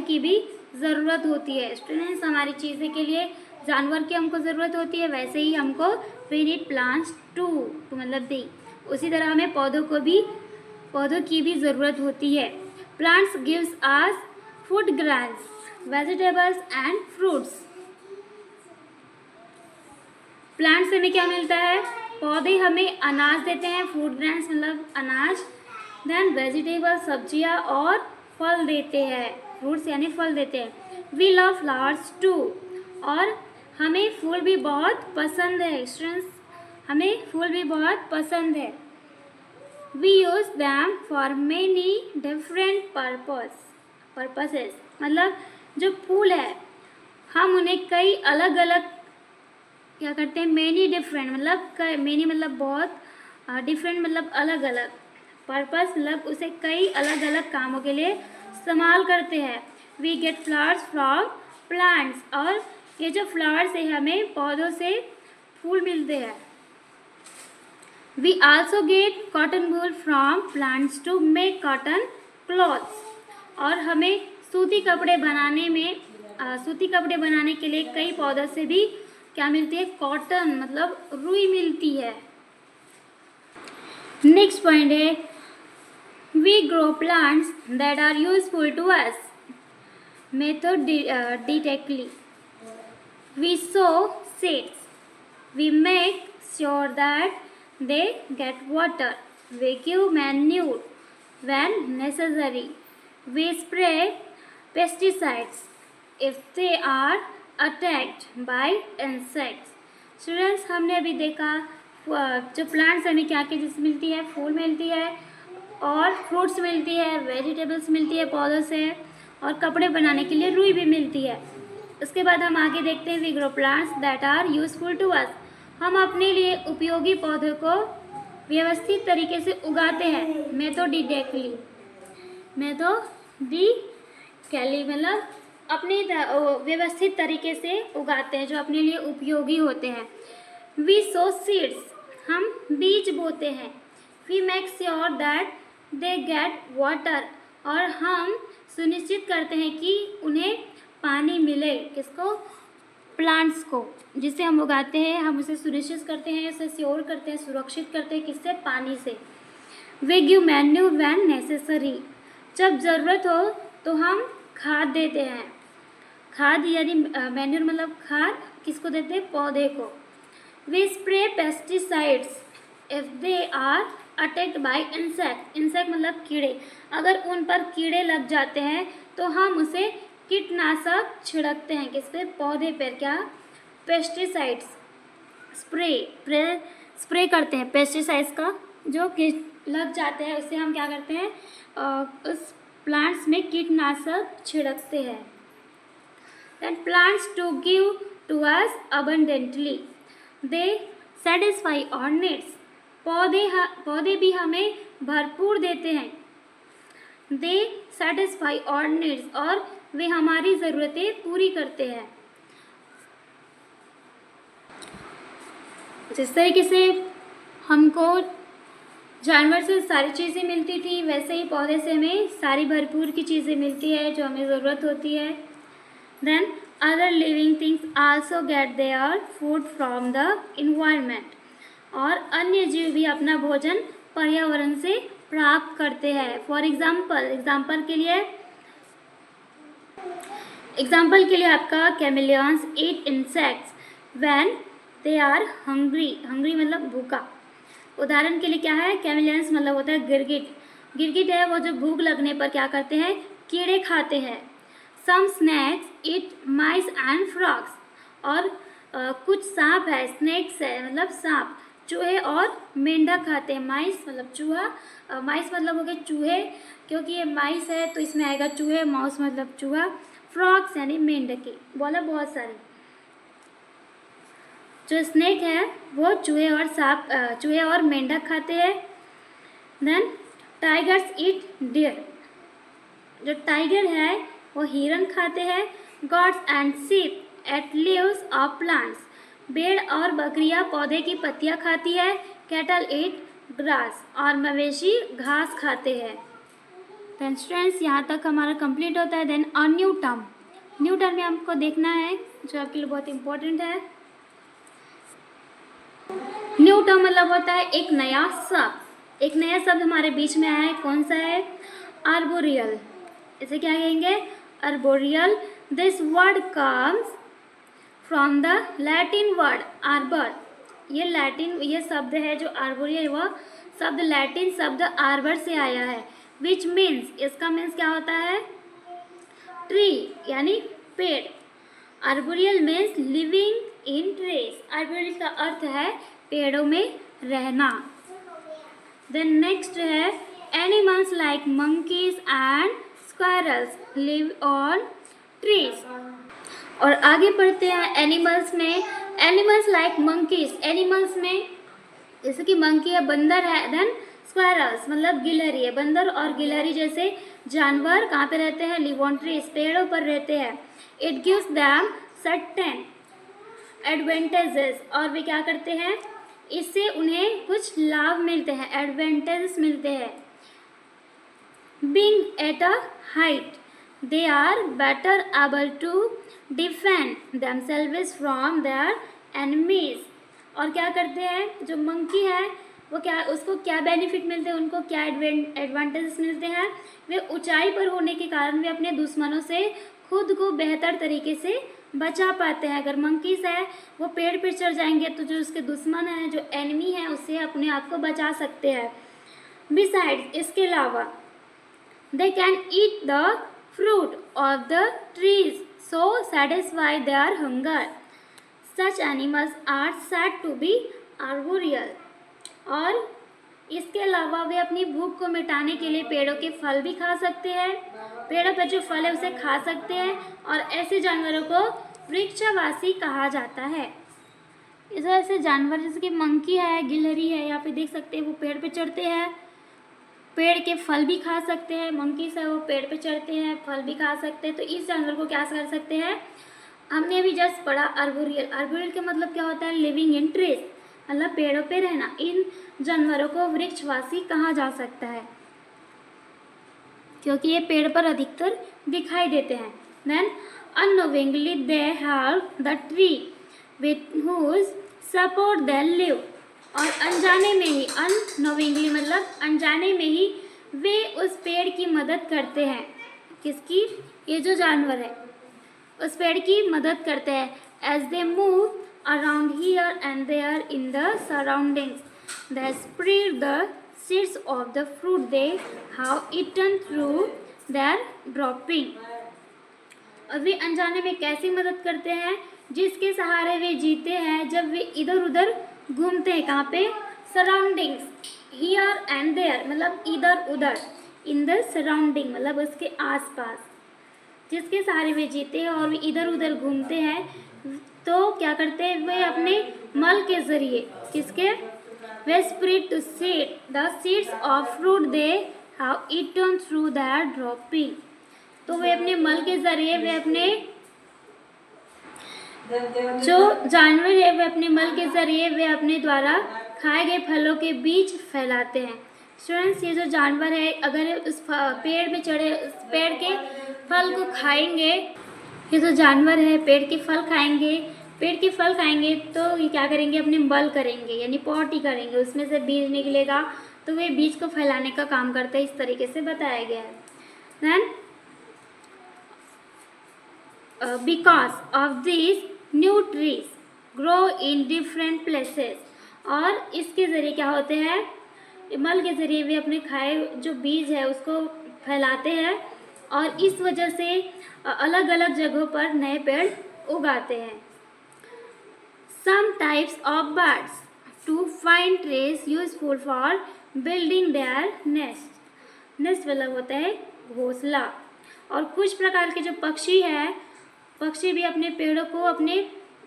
की भी ज़रूरत होती है। स्टूडेंट्स, हमारी चीज़ें के लिए जानवर की हमको ज़रूरत होती है, वैसे ही हमको वी नीड प्लांट्स टू मतलब दी। उसी तरह हमें पौधों की भी ज़रूरत होती है। Plants gives us food grains, vegetables and fruits. Plant से हमें क्या मिलता है? पौधे हमें अनाज देते हैं, फूड ग्रेन्स मतलब अनाज। देन वेजिटेबल सब्जियां और फल देते हैं, फ्रूट्स यानी फल देते हैं। We love flowers too. और हमें फूल भी बहुत पसंद है। स्टूडेंट्स, हमें फूल भी बहुत पसंद है। We use them for many different purposes. मतलब जो फूल है हम उन्हें कई अलग अलग क्या करते हैं? मेनी डिफरेंट मतलब मेनी मतलब बहुत, डिफरेंट मतलब अलग अलग, पर्पस मतलब उसे कई अलग अलग कामों के लिए इस्तेमाल करते हैं। We get flowers from plants. और ये जो फ्लावर्स है हमें पौधों से फूल मिलते हैं। We also get cotton wool from plants to make cotton clothes. और हमें सूती कपड़े बनाने के लिए कई पौधों से भी क्या मिलती है? कॉटन मतलब रुई मिलती है। नेक्स्ट पॉइंट है we grow plants that are useful to us methodically. We sow seeds. We make sure that they get water. We give manure when necessary. We spray pesticides if they are attacked by insects. Students, हमने अभी देखा जो प्लांट्स हमें क्या क्या चीज़ मिलती है? फूल मिलती है और फ्रूट्स मिलती है, वेजिटेबल्स मिलती है पौधों से, और कपड़े बनाने के लिए रुई भी मिलती है। उसके बाद हम आगे देखते हैं we grow plants that are useful to us. हम अपने लिए उपयोगी पौधों को व्यवस्थित तरीके से उगाते हैं। मेथोडिकली मतलब अपने व्यवस्थित तरीके से उगाते हैं जो अपने लिए उपयोगी होते हैं। वी सो सीड्स, हम बीज बोते हैं। We make sure that they get water, और हम सुनिश्चित करते हैं कि उन्हें पानी मिले। किसको? प्लांट्स को, जिसे हम उगाते हैं हम उसे सुनिश्चित करते हैं, उसे श्योर करते हैं, सुरक्षित करते हैं। किससे? पानी से। वे गिव मैन्यूर व्हेन नेसेसरी, जब ज़रूरत हो तो हम खाद देते हैं। खाद यानी मैन्यूर मतलब खाद किसको देते हैं? पौधे को। वे spray pesticides if they are attacked by insect, insect मतलब कीड़े, अगर उन पर कीड़े लग जाते हैं तो हम उसे कीटनाशक छिड़कते हैं किस पे, पौधे पर, क्या, पेस्टिसाइड्स, स्प्रे करते हैं पेस्टिसाइड्स का, जो कीट लग जाते हैं उससे हम क्या करते हैं, उस प्लांट्स में कीटनाशक छिड़कते हैं। Then plants to give to us abundantly, they satisfy our needs, पौधे भी हमें भरपूर देते हैं, they satisfy our needs, और वे हमारी ज़रूरतें पूरी करते हैं। जिस तरीके से हमको जानवर से सारी चीज़ें मिलती थी, वैसे ही पौधे से हमें सारी भरपूर की चीज़ें मिलती है जो हमें ज़रूरत होती है। Then other living things also get their food from the environment, और अन्य जीव भी अपना भोजन पर्यावरण से प्राप्त करते हैं। फॉर एग्जाम्पल के लिए आपका chameleons eat insects when they are hungry, hungry मतलब भूखा। उदाहरण के लिए क्या है, कैमिलियंस मतलब होता है गिरगिट, गिरगिट है वो जो भूख लगने पर क्या करते हैं, कीड़े खाते हैं। Some snakes eat mice and frogs, और कुछ सांप है, स्नैक्स है मतलब सांप, चूहे और मेंढक खाते हैं। माइस मतलब चूहा, माइस मतलब हो गए चूहे, क्योंकि ये माइस है तो इसमें आएगा चूहे, माउस मतलब चूहा, फ्रॉग्स यानी मेंढके, बोला बहुत सारे। जो स्नैक है वो चूहे और मेंढक खाते हैं। देन टाइगर्स ईट डियर, जो टाइगर है वो हिरन खाते हैं। Goats and sheep eat leaves of plants, भेड़ और बकरियां पौधे की पत्तियां खाती है। कैटल ईट ग्रास, और मवेशी घास खाते हैं। देन स्टूडेंट्स यहाँ तक हमारा कंप्लीट होता है। देन अ न्यू टर्म में हमको देखना है जो आपके लिए बहुत इंपॉर्टेंट है। न्यू टर्म मतलब होता है एक नया शब्द, एक नया शब्द हमारे बीच में आया है, कौन सा है, आर्बोरियल। इसे क्या कहेंगे, arboreal. This word comes from the Latin word arbor, ये शब्द है जो आर्बोरियल, वह शब्द लैटिन शब्द आर्बर से आया है। विच मीन्स, इसका मीन्स क्या होता है, ट्री यानी पेड़। Arboreal means living in trees, arboreal का अर्थ है पेड़ों में रहना। देन नेक्स्ट है animals like monkeys and squirrels live on trees, और आगे बढ़ते हैं एनिमल्स में। एनिमल्स लाइक मंकीज, एनिमल्स में जैसे कि मंकी है, बंदर है। देन स्क्वायरल्स मतलब गिलहरी है, बंदर और गिलहरी जैसे जानवर कहाँ पे रहते हैं, लिव ऑन ट्रीज, पेड़ों पर रहते हैं। It gives them certain advantages, और वे क्या करते हैं, इससे उन्हें कुछ लाभ मिलते हैं, एडवांटेजेस मिलते हैं। Being at a height they are better able to defend themselves from their enemies, और क्या करते हैं, जो मंकी है वो क्या, उसको क्या बेनिफिट मिलते हैं, उनको क्या एडवांटेजेस मिलते हैं, वे ऊंचाई पर होने के कारण वे अपने दुश्मनों से खुद को बेहतर तरीके से बचा पाते हैं। अगर मंकीज है वो पेड़ पर चढ़ जाएंगे तो जो उसके दुश्मन है, जो एनिमी है, उससे अपने आप को बचा सकते हैं। बिसाइड्स, इसके अलावा they can eat the fruit of the trees so satisfy their hunger, such animals are said to be arboreal, और इसके अलावा वे अपनी भूख को मिटाने के लिए पेड़ों के फल भी खा सकते हैं, पेड़ों पर जो फल है उसे खा सकते हैं, और ऐसे जानवरों को वृक्षवासी कहा जाता है। इस वजह से जानवर जैसे कि मंकी है, गिलहरी है, यहाँ पे देख सकते हैं वो पेड़ पे चढ़ते हैं, पेड़ के फल भी खा सकते हैं। मंकी से वो पेड़ पे चढ़ते हैं, फल भी खा सकते हैं, तो इस जानवर को क्या कर सकते हैं, हमने अभी जस्ट पढ़ा आर्बोरियल। आर्बोरियल का मतलब क्या होता है, लिविंग इन ट्रीज, मतलब पेड़ों पे रहना। इन जानवरों को वृक्षवासी कहा जा सकता है क्योंकि ये पेड़ पर अधिकतर दिखाई देते हैं। Then unknowingly they help the tree with whose support they live, और अनजाने में ही, unknowingly मतलब अनजाने में ही वे उस पेड़ की मदद करते हैं। किसकी, ये जो जानवर है उस पेड़ की मदद करते हैं। as they move around here and there in the surroundings, they spread the seeds of the fruit they have eaten through their dropping। और वे अनजाने में कैसी मदद करते हैं, जिसके सहारे वे जीते हैं जब वे इधर उधर घूमते हैं। कहाँ पे? सराउंडिंग्स, हियर एंड देयर, मतलब इधर उधर, इन द सराउंडिंग मतलब उसके आसपास, जिसके सहारे वे जीते हैं और वे इधर उधर घूमते हैं। तो क्या करते हैं वे अपने मल के जरिए, किसके? वे spread to seed the seeds of fruit they have eaten through their dropping. तो वे अपने मल के जरिए, वे अपने जो जानवर है वे अपने मल के जरिए वे अपने द्वारा खाए गए फलों के बीज फैलाते हैं। स्टूडेंट्स, ये जो जानवर है अगर उस पेड़ में चढ़े, उस पेड़ के फल को खाएंगे, ये जो जानवर है पेड़ के फल खाएंगे, तो ये क्या करेंगे? अपने मल करेंगे, यानी पॉटी करेंगे, उसमें से बीज निकलेगा, तो वे बीज को फैलाने का काम करते हैं। इस तरीके से बताया गया है। Then because of these new trees grow in different places, और इसके ज़रिए क्या होते हैं? मल के ज़रिए वे अपने खाए जो बीज है उसको फैलाते हैं और इस वजह से अलग अलग जगहों पर नए पेड़ उगाते हैं। Some types of birds to find trees useful for building their nest, nest मतलब होता है घोंसला। और कुछ प्रकार के जो पक्षी हैं, पक्षी भी अपने पेड़ों को अपने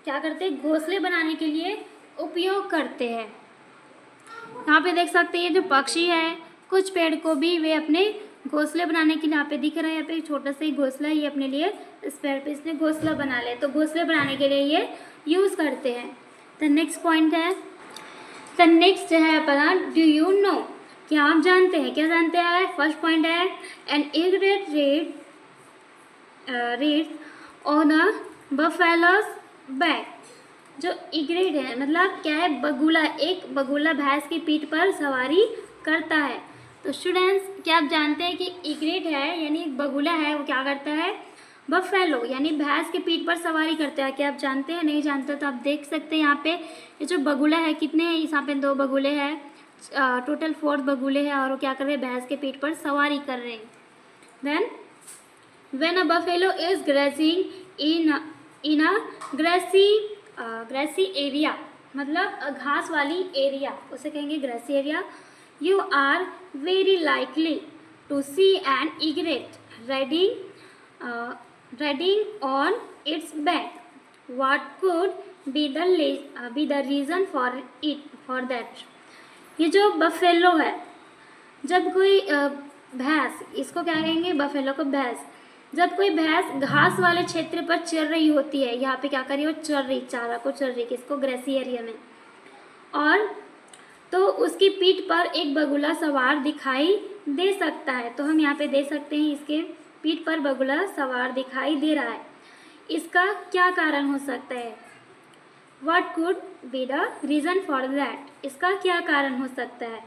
क्या करते हैं? घोंसले बनाने के लिए उपयोग करते हैं। यहाँ पे देख सकते हैं ये जो पक्षी है, कुछ पेड़ को भी वे अपने घोंसले बनाने के लिए, यहाँ पे दिख रहा है, यहाँ पे एक छोटा सा ही घोंसला है, ये अपने लिए इस पेड़ पे इसने घोंसला बना लिया, तो घोंसले बनाने के लिए ये यूज़ करते हैं। द नेक्स्ट पॉइंट है, द नेक्स्ट है अपना डू यू नो, क्या आप जानते हैं? क्या जानते हैं? फर्स्ट पॉइंट है an egret rides on a buffalo's back. जो इग्रेट है मतलब क्या है? बगुला, एक बगुला भैंस की पीठ पर सवारी करता है। तो स्टूडेंट्स, क्या आप जानते हैं कि इग्रेट है यानी एक बगुला है, वो क्या करता है? बफेलो यानी भैंस की पीठ पर सवारी करता है। क्या आप जानते हैं? नहीं जानते तो आप देख सकते हैं यहाँ पे ये जो बगुला है, कितने हैं? यहाँ पे 2 बगुले हैं, टोटल 4 बगुले हैं और वो क्या कर रहे हैं? भैंस के पीठ पर सवारी कर रहे हैं। Then when a buffalo is grazing in a grassy area, मतलब घास वाली एरिया, उसे कहेंगे grassy area, you are very likely to see an egret riding on its back. What could be the reason for that? ये जो बफेलो है, जब कोई भैंस, इसको क्या कहेंगे? बफेलो को भैंस, जब कोई भैंस घास वाले क्षेत्र पर चल रही होती है, यहाँ पे क्या कर रही है? वो चल रही, चारा को चल रही, किसको? ग्रेसी एरिया में, और तो उसकी पीठ पर एक बगुला सवार दिखाई दे सकता है। तो हम यहाँ पे दे सकते हैं इसके पीठ पर बगुला सवार दिखाई दे रहा है। इसका क्या कारण हो सकता है? What could be the reason for that? इसका क्या कारण हो सकता है?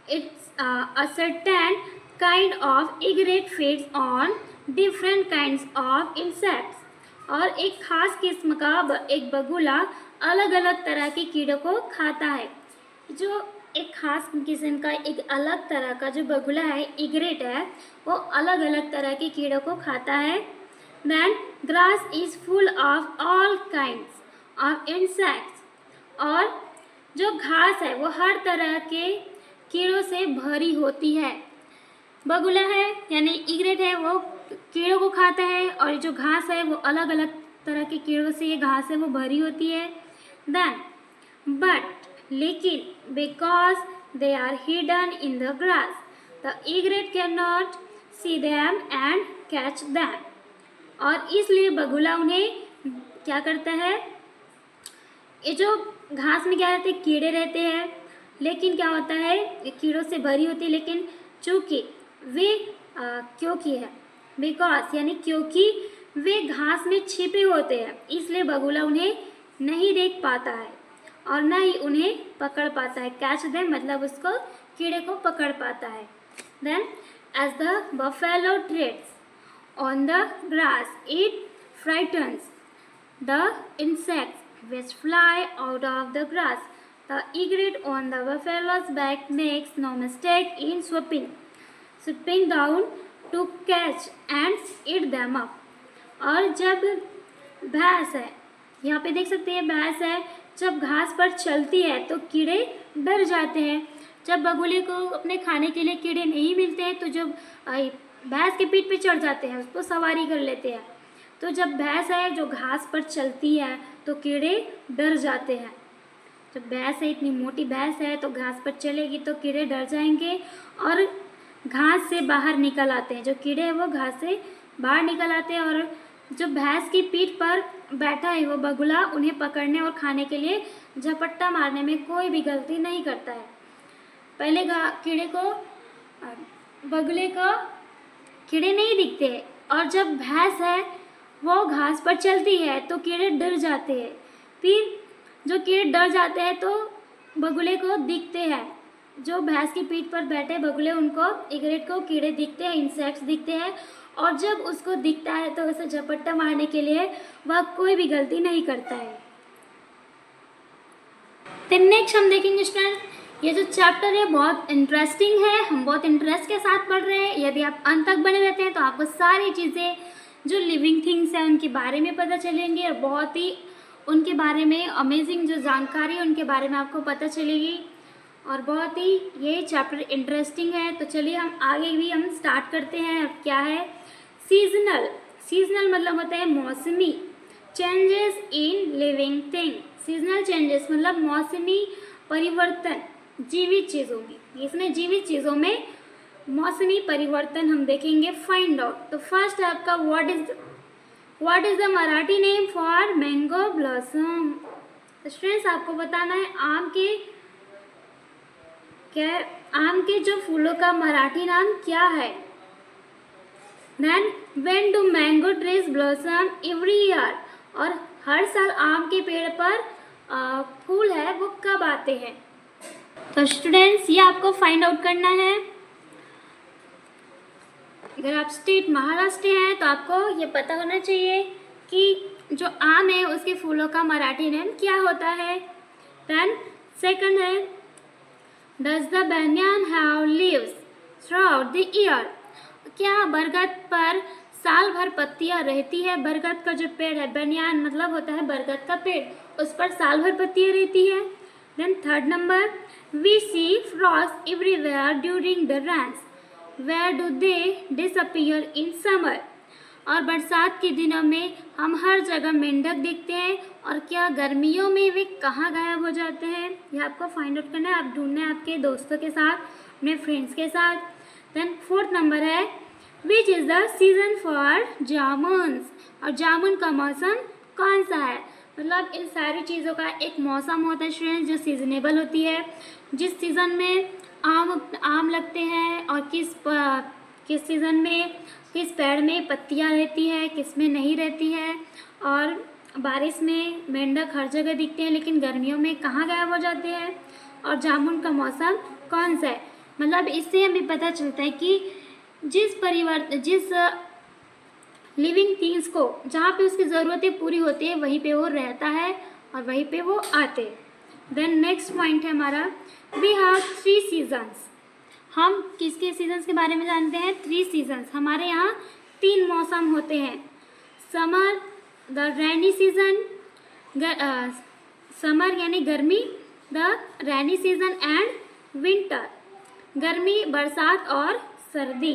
It's a certain kind of egret feeds on different kinds of insects, और एक खास किस्म का एक बगुला अलग अलग तरह के कीड़ों को खाता है। जो एक खास किस्म का एक अलग तरह का जो बगुला है, इग्रेट है, वो अलग अलग तरह के कीड़ों को खाता है। Then grass is full of all kinds of insects, और जो घास है वो हर तरह के कीड़ों से भरी होती है। बगुला है यानी इग्रेट है, वो कीड़ों को खाता है और जो घास है वो अलग अलग तरह के कीड़ों से ये घास है वो भरी होती है। देन बट लेकिन because they are hidden in the grass the egret can not see them and catch them, और इसलिए बगुला उन्हें क्या करता है? ये जो घास में क्या रहते हैं? कीड़े रहते हैं, लेकिन क्या होता है? कीड़ों से भरी होती है, लेकिन चूँकि वे क्योंकि है बिकॉज यानी क्योंकि वे घास में छिपे होते हैं, इसलिए बगुला उन्हें नहीं देख पाता है और न ही उन्हें पकड़ पाता है। कैच देम मतलब उसको कीड़े को पकड़ पाता है। Then as the buffalo treads on the grass it frightens the insects which fly out of the grass, the egret on the buffalo's back makes no mistake in swooping down to catch and eat them up. और जब भैंस है, यहाँ पे देख सकते हैं भैंस है, जब घास पर चलती है तो कीड़े डर जाते हैं। जब बगुले को अपने खाने के लिए कीड़े नहीं मिलते हैं तो जब भैंस के पीठ पे चढ़ जाते हैं, उसको सवारी कर लेते हैं। तो जब भैंस है जो घास पर चलती है तो कीड़े डर जाते हैं। जब भैंस है, इतनी मोटी भैंस है तो घास पर चलेगी तो कीड़े डर जाएंगे और घास से बाहर निकल आते हैं। जो कीड़े हैं वो घास से बाहर निकल आते हैं और जो भैंस की पीठ पर बैठा है वो बगुला उन्हें पकड़ने और खाने के लिए झपट्टा मारने में कोई भी गलती नहीं करता है। पहले बगुले को कीड़े नहीं दिखते और जब भैंस है वो घास पर चलती है तो कीड़े डर जाते हैं। फिर जो कीड़े डर जाते हैं तो बगुले को दिखते हैं। जो भैंस की पीठ पर बैठे बगुले, उनको इग्रेट को कीड़े दिखते हैं, इंसेक्ट्स दिखते हैं और जब उसको दिखता है तो उसे झपट्टा मारने के लिए वह कोई भी गलती नहीं करता है। तो नेक्स्ट हम देखेंगे स्टूडेंट, ये जो चैप्टर है बहुत इंटरेस्टिंग है, हम बहुत इंटरेस्ट के साथ पढ़ रहे हैं। यदि आप अंत तक बने रहते हैं तो आपको सारी चीज़ें जो लिविंग थिंग्स हैं उनके बारे में पता चलेंगी और बहुत ही उनके बारे में अमेजिंग जो जानकारी है उनके बारे में आपको पता चलेगी और बहुत ही ये चैप्टर इंटरेस्टिंग है। तो चलिए हम स्टार्ट करते हैं। अब क्या है सीजनल मतलब होता है मौसमी। Changes in living thing, seasonal changes मतलब मौसमी परिवर्तन जीवित चीज़ों में। इसमें जीवित चीज़ों में मौसमी परिवर्तन हम देखेंगे, फाइंड आउट। तो फर्स्ट है आपका what is the Marathi name for mango blossom. Students आपको बताना है आम के जो फूलों का मराठी नाम क्या है। Then when do mango trees blossom every year, और हर साल आम के पेड़ पर फूल है वो कब आते हैं। तो स्टूडेंट्स ये आपको फाइंड आउट करना है। अगर आप स्टेट महाराष्ट्र हैं तो आपको ये पता होना चाहिए कि जो आम है उसके फूलों का मराठी नाम क्या होता है। देन सेकंड है does the banyan have leaves throughout the year, क्या बरगद पर साल भर पत्तियां रहती है। बरगद का जो पेड़ है, banyan मतलब होता है बरगद का पेड़, उस पर साल भर पत्तियां रहती है। Then third number we see frogs everywhere during the rains, where do they disappear in summer, और बरसात के दिनों में हम हर जगह मेंढक देखते हैं और क्या गर्मियों में वे कहाँ गायब हो जाते हैं। यह आपको फाइंड आउट करना है, आप ढूंढना है आपके दोस्तों के साथ, अपने फ्रेंड्स के साथ। देन फोर्थ नंबर है which is the season for jamuns, और जामुन का मौसम कौन सा है। मतलब इन सारी चीज़ों का एक मौसम होता है स्टूडेंट्स जो सीजनेबल होती है, जिस सीज़न में आम लगते हैं और किस सीज़न में किस पेड़ में पत्तियां रहती है, किस में नहीं रहती है, और बारिश में मेंढक हर जगह दिखते हैं लेकिन गर्मियों में कहाँ गायब हो जाते हैं, और जामुन का मौसम कौन सा है। मतलब इससे हमें पता चलता है कि जिस लिविंग थिंग्स को जहाँ पे उसकी ज़रूरतें पूरी होती है वहीं पे वो रहता है और वहीं पे वो आते हैं। देन नेक्स्ट पॉइंट है हमारा वी हैव 3 सीजन्स। हम किसके सीजन्स के बारे में जानते हैं, 3 सीजन्स। हमारे यहाँ 3 मौसम होते हैं, summer, the rainy season, summer यानी गर्मी, the rainy season and winter, गर्मी बरसात और सर्दी।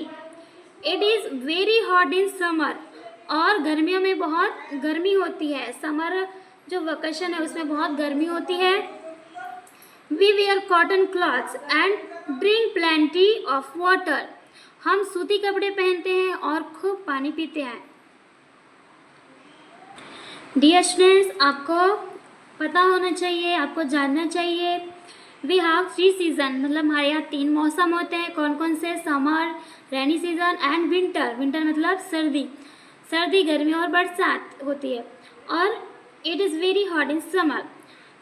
It is very hot in summer, और गर्मियों में बहुत गर्मी होती है। समर जो वेकेशन है उसमें बहुत गर्मी होती है। We wear cotton clothes and drink plenty of water, हम सूती कपड़े पहनते हैं और खूब पानी पीते हैं। डियर स्टूडेंट्स आपको पता होना चाहिए, आपको जानना चाहिए वी हैव 3 सीजन, मतलब हमारे यहाँ 3 मौसम होते हैं। कौन कौन से, summer, rainy season and winter. Winter मतलब सर्दी, गर्मी और बरसात होती है। और it is very hot in summer,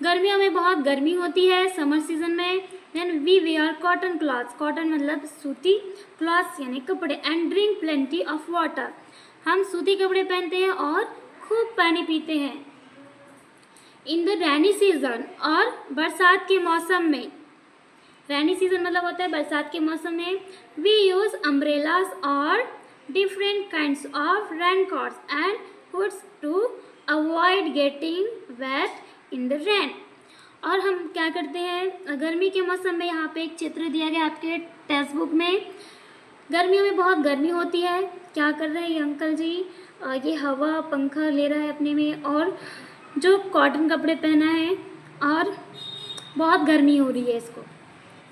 गर्मियों में बहुत गर्मी होती है समर सीजन में। Then we wear cotton clothes, cotton मतलब सूती, क्लॉथ्स यानी कपड़े, and drink plenty of water, हम सूती कपड़े पहनते हैं और खूब पानी पीते हैं। इन द रेनी सीजन, और बरसात के मौसम में, रेनी सीजन मतलब होता है बरसात के मौसम में, वी यूज़ अम्ब्रेलास और different kinds of raincoats and hoods to avoid getting wet in the rain. और हम क्या करते हैं गर्मी के मौसम में, यहाँ पे एक चित्र दिया गया आपके टेक्स्ट बुक में। गर्मियों में बहुत गर्मी होती है, क्या कर रहे हैं ये अंकल जी, ये हवा पंखा ले रहा है अपने में, और जो कॉटन कपड़े पहना है, और बहुत गर्मी हो रही है इसको।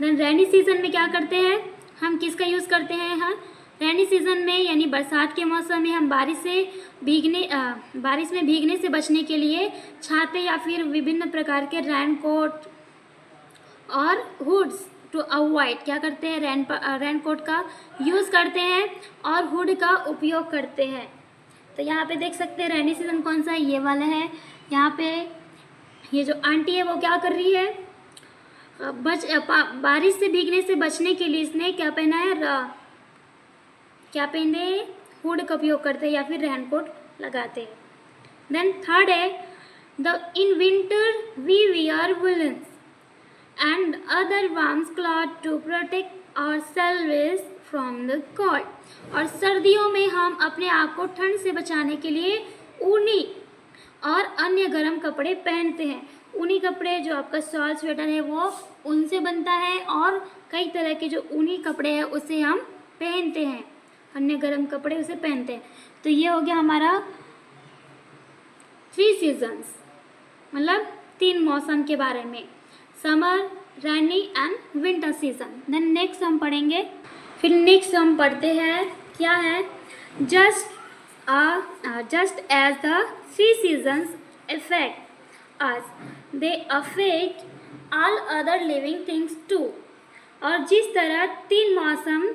देन रेनी सीजन में क्या करते हैं, हम किसका यूज़ करते हैं, हाँ रेनी सीजन में यानी बरसात के मौसम में हम बारिश में भीगने से बचने के लिए छाते या फिर विभिन्न प्रकार के रेनकोट और हुड्स टू अवॉइड, क्या करते हैं रेनकोट का यूज़ करते हैं और हुड का उपयोग करते हैं। तो यहाँ पे देख सकते हैं रेनी सीजन कौन सा है, ये वाला है। यहाँ पे ये जो आंटी है वो क्या कर रही है, बारिश से भीगने से बचने के लिए इसने क्या पहना है, क्या पहने, हुड का उपयोग करते हैं या फिर रेनकोट लगाते हैं। देन थर्ड है in winter we wear woollens and other warm cloth to protect ourselves from the cold. और सर्दियों में हम अपने आप को ठंड से बचाने के लिए ऊनी और अन्य गर्म कपड़े पहनते हैं। ऊनी कपड़े जो आपका शॉल स्वेटर है वो ऊन से बनता है, और कई तरह के जो ऊनी कपड़े हैं उसे हम पहनते हैं, अन्य गर्म कपड़े उसे पहनते हैं। तो ये हो गया हमारा 3 सीजन्स, मतलब 3 मौसम के बारे में, summer, rainy and winter season. Then next हम पढ़ेंगे, फिर नेक्स्ट हम पढ़ते हैं क्या है, just as the 3 seasons affect us they affect all other living things too. और जिस तरह 3 मौसम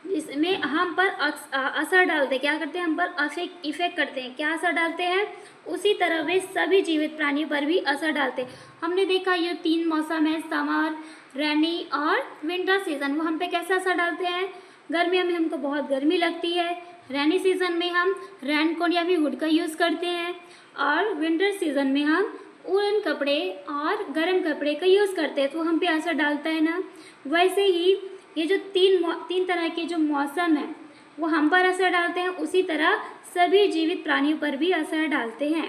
जिसमें हम पर असर डालते हैं, क्या करते हैं, हम पर इफेक्ट करते हैं, क्या असर डालते हैं, उसी तरह वे सभी जीवित प्राणियों पर भी असर डालते हैं। हमने देखा ये 3 मौसम है, समर, रेनी और विंटर सीजन, वो हम पे कैसा असर डालते हैं। गर्मियों में हमको बहुत गर्मी लगती है, रेनी सीजन में हम रेनकोट या फिर हुड का यूज़ करते हैं, और विंटर सीजन में हम ऊलन कपड़े और गर्म कपड़े का यूज़ करते हैं, तो हम पे असर डालता है ना। वैसे ही ये जो 3 तरह के जो मौसम हैं वो हम पर असर डालते हैं, उसी तरह सभी जीवित प्राणियों पर भी असर डालते हैं,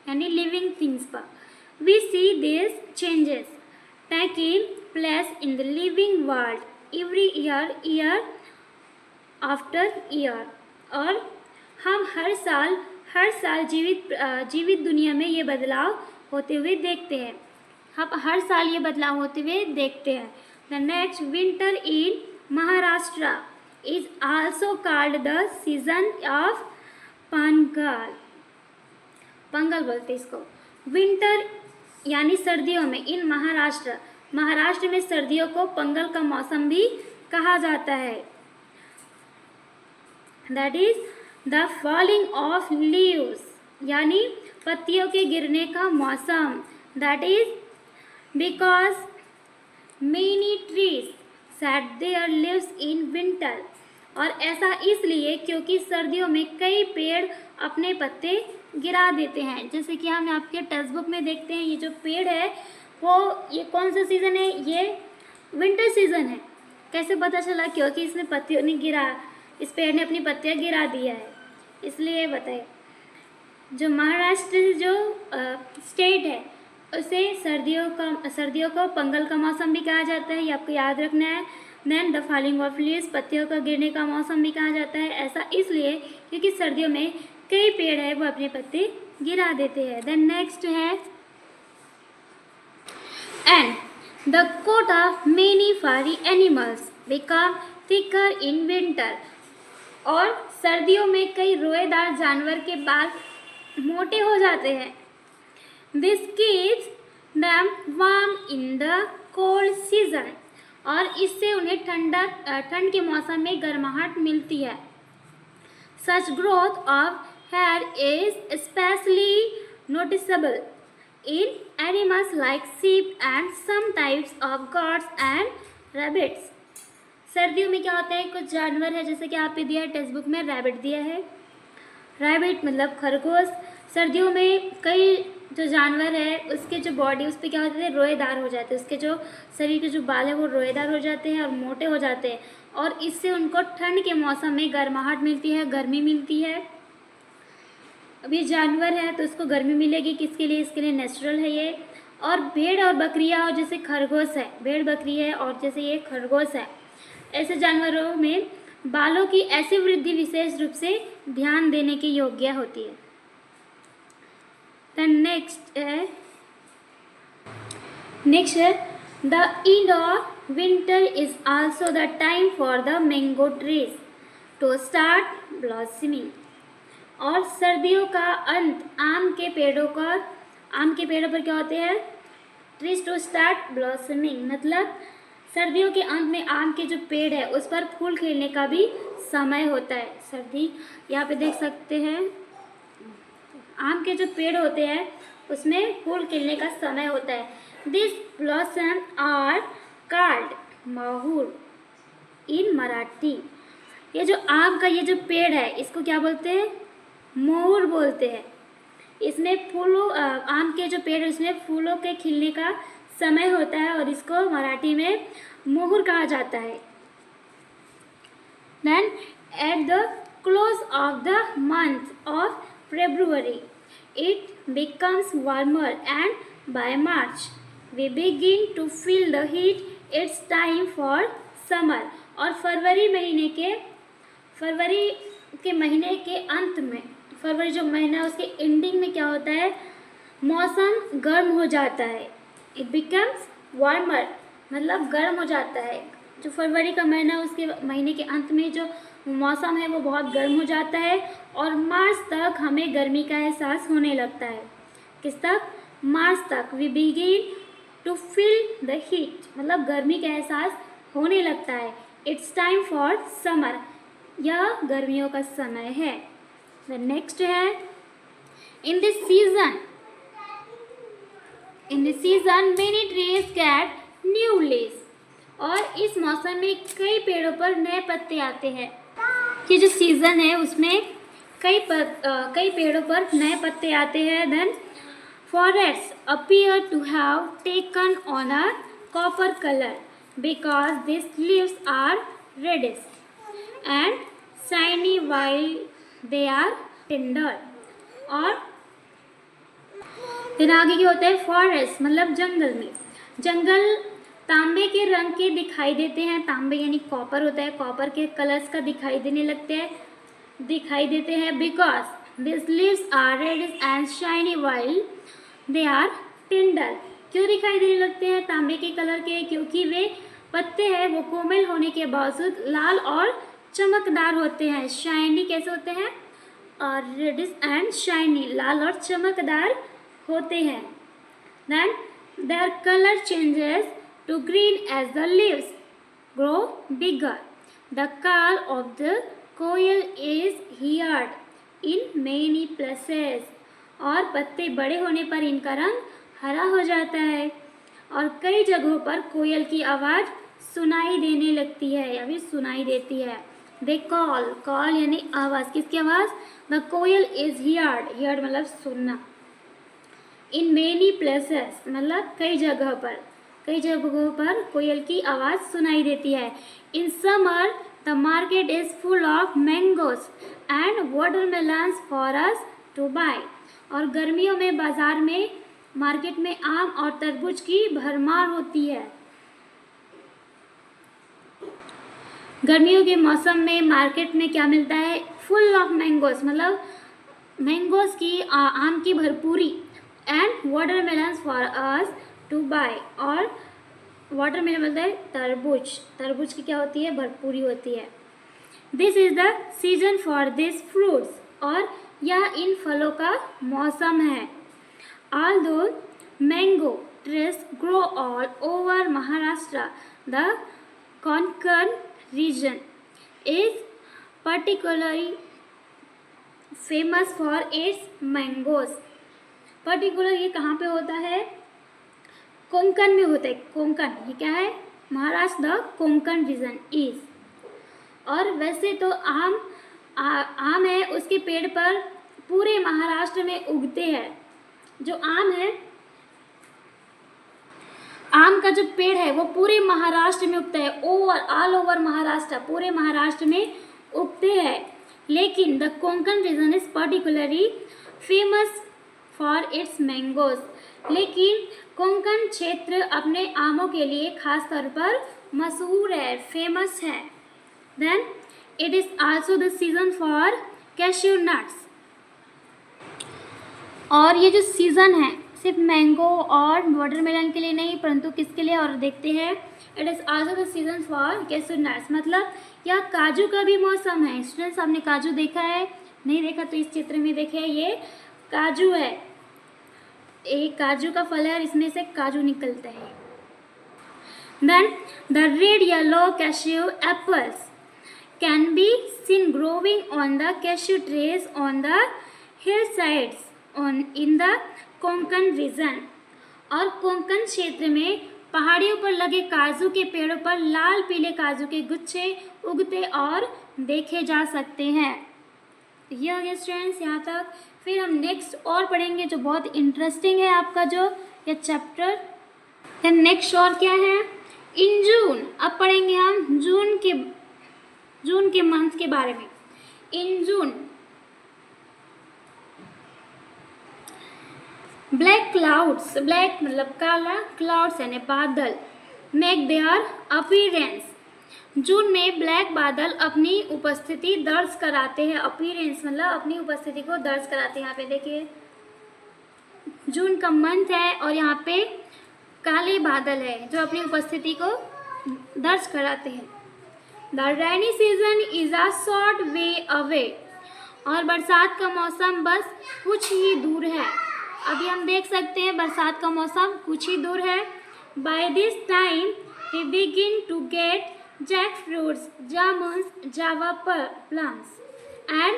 यानी लिविंग थिंग्स पर। We see this changes taking place in the living world every year after year. और हम हर साल जीवित दुनिया में ये बदलाव होते हुए देखते हैं, हम हर साल ये बदलाव होते हुए देखते हैं। The next, winter in Maharashtra is also called the season of पंगल। पंगल बोलते हैं इसको। विंटर यानी सर्दियों में, इन महाराष्ट्र में सर्दियों को पंगल का मौसम भी कहा जाता है। That is the falling of leaves, यानी पत्तियों के गिरने का मौसम। That is because many trees shed their leaves in winter। और ऐसा इसलिए क्योंकि सर्दियों में कई पेड़ अपने पत्ते गिरा देते हैं। जैसे कि हम आपके टेक्स्ट बुक में देखते हैं, ये जो पेड़ है वो ये कौन सा सीज़न है, ये विंटर सीज़न है। कैसे पता चला, क्योंकि इसमें पत्तियों ने इस पेड़ ने अपनी पत्तियाँ गिरा दिया है, इसलिए बताइए। जो महाराष्ट्र जो स्टेट है उसे सर्दियों को पंगल का मौसम भी कहा जाता है, ये आपको याद रखना है। Then the falling of leaves, पत्तियों का गिरने का मौसम भी कहा जाता है। ऐसा इसलिए क्योंकि सर्दियों में कई पेड़ है वो अपने पत्ते गिरा देते हैं। देन नेक्स्ट है and the coat of many furry animals become thicker in winter. और सर्दियों में कई रोएदार जानवर के बाल मोटे हो जाते हैं। This keeps them warm in the cold season। और इससे उन्हें ठंड के मौसम में गर्माहट मिलती है। Such growth of hair is especially noticeable in animals like sheep and some types of goats and rabbits। सर्दियों में क्या होता है, कुछ जानवर है जैसे कि आप पे दिया है टेक्स्ट बुक में, रैबिट दिया है। रैबिट मतलब खरगोश, सर्दियों में कई जो जानवर है उसके जो बॉडी उस पर क्या होते हैं, रोएदार हो जाते हैं, उसके जो शरीर के जो बाल है वो रोएदार हो जाते हैं और मोटे हो जाते हैं, और इससे उनको ठंड के मौसम में गर्माहट मिलती है, गर्मी मिलती है। अब ये जानवर है तो उसको गर्मी मिलेगी, किसके लिए, इसके लिए नेचुरल है ये। और भेड़ और बकरियाँ और जैसे खरगोश है, भेड़ बकरी है और जैसे ये खरगोश है, ऐसे जानवरों में बालों की ऐसी वृद्धि विशेष रूप से ध्यान देने की योग्य होती है। द नेक्स्ट है the end of winter is also the time for the mango trees to start blossoming. और सर्दियों का अंत आम के पेड़ों पर क्या होते हैं, ट्रीज टू स्टार्ट ब्लॉसमिंग, मतलब सर्दियों के अंत में आम के जो पेड़ है उस पर फूल खिलने का भी समय होता है। सर्दी यहाँ पे देख सकते हैं, आम के जो पेड़ होते हैं उसमें फूल खिलने का समय होता है। This blossom are called Mahur इन मराठी। ये जो आम का ये जो पेड़ है इसको क्या बोलते हैं, मोहूर बोलते हैं। इसमें फूलों आम के जो पेड़ है उसमें फूलों के खिलने का समय होता है और इसको मराठी में मोहूर कहा जाता है। Then at the close of the month of February, it becomes warmer and by March we begin to feel the heat. It's time for summer। और फरवरी के महीने के अंत में, फरवरी जो महीना है उसके एंडिंग में क्या होता है, मौसम गर्म हो जाता है। इट बिकम्स वार्मर, मतलब गर्म हो जाता है। जो फरवरी का महीना उसके महीने के अंत में जो मौसम है वो बहुत गर्म हो जाता है और मार्च तक हमें गर्मी का एहसास होने लगता है। किस तक, मार्च तक। We begin to feel the heat, मतलब गर्मी का एहसास होने लगता है। इट्स टाइम फॉर समर, यह गर्मियों का समय है। द नेक्स्ट है in this season many trees get new leaves. और इस मौसम में कई पेड़ों पर नए पत्ते आते हैं। ये जो सीज़न है उसमें कई पेड़ों पर नए पत्ते आते हैं। Then forests appear to have taken on a copper color because these leaves are reddish and shiny while they are tender। और फिर आगे क्या होता है, फॉरेस्ट मतलब जंगल तांबे के रंग के दिखाई देते हैं। तांबे यानी कॉपर होता है, कॉपर के कलर्स का दिखाई देते हैं because this leaves are reddish and shiny while they are tender. क्यों दिखाई देने लगते हैं तांबे के कलर के, क्योंकि वे पत्ते हैं वो कोमल होने के बावजूद लाल और चमकदार होते हैं। शाइनी कैसे होते हैं, और रेडिश एंड शाइनी, लाल और चमकदार होते हैं। Then their color changes to green as the leaves grow bigger। The call of the koel is heard in many places। और पत्ते बड़े होने पर इनका रंग हरा हो जाता है और कई जगहों पर कोयल की आवाज़ सुनाई देने लगती है या फिर सुनाई देती है। दे कॉल यानी आवाज़, किसकी आवाज़, द कोयल इज हियर्ड मतलब सुनना। इन मेनी प्लेसेस मतलब कई जगहों पर कोयल की आवाज़ सुनाई देती है। In summer the market is full of mangoes and watermelons for us to buy. और गर्मियों में बाजार में मार्केट में आम और तरबूज की भरमार होती है। गर्मियों के मौसम में मार्केट में क्या मिलता है, फुल ऑफ मैंगोज मतलब मैंगोज की आम की भरपूरी, and watermelons for us to buy. और वाटरमेलन मतलब है तरबूज की क्या होती है, भरपूरी होती है। This is the season for this fruits. और यह इन फलों का मौसम है। Although mango trees grow all over Maharashtra, the Konkan region is particularly famous for its mangoes। Particular ये कहाँ पे होता है, कोंकण में होता है। कोंकण ये क्या है, Maharashtra, the Konkan region is. और वैसे तो आम है उसके पेड़ पर पूरे महाराष्ट्र में उगते हैं। जो आम है, आम का जो पेड़ है वो पूरे महाराष्ट्र में उगता है, ऑल ओवर महाराष्ट्र, पूरे महाराष्ट्र में उगते हैं। लेकिन the Konkan region is particularly famous for its mangoes, लेकिन कोंकण क्षेत्र अपने आमों के लिए खास तौर पर मशहूर है, फेमस है। Then it is also the season for cashew nuts. और ये जो सीज़न है सिर्फ मैंगो और वाटरमेलन के लिए नहीं, परंतु किसके लिए, और देखते हैं it is also the season for cashew nuts, मतलब यह काजू का भी मौसम है। स्टूडेंट्स, आपने काजू देखा है? नहीं देखा तो इस चित्र में देखें, ये काजू है, एक काजू का फल है और इसमें से काजू निकलता है। Then the red yellow cashew apples can be seen growing on the cashew trees on the hillsides in the Konkan region. और कोंकण क्षेत्र में पहाड़ियों पर लगे काजू के पेड़ों पर लाल पीले काजू के गुच्छे उगते और देखे जा सकते हैं। ये हो गया स्टूडेंट्स यहाँ तक। फिर हम नेक्स्ट और पढ़ेंगे जो बहुत इंटरेस्टिंग है आपका जो ये चैप्टर। देन नेक्स्ट और क्या है, इन जून। अब पढ़ेंगे हम जून के मंथ के बारे में। इन जून ब्लैक क्लाउड्स, ब्लैक मतलब काला, क्लाउड्स यानी बादल, मेक देयर अपीयरेंस। जून में ब्लैक बादल अपनी उपस्थिति दर्ज कराते हैं। अपीयरेंस मतलब अपनी उपस्थिति को दर्ज कराते हैं। यहाँ पे देखिए जून का मंथ है और यहाँ पे काले बादल है जो अपनी उपस्थिति को दर्ज कराते हैं। The rainy season is a short way away. और बरसात का मौसम बस कुछ ही दूर है। अभी हम देख सकते हैं बरसात का मौसम कुछ ही दूर है। By this time we begin to get jack fruits, jamuns, Java plums and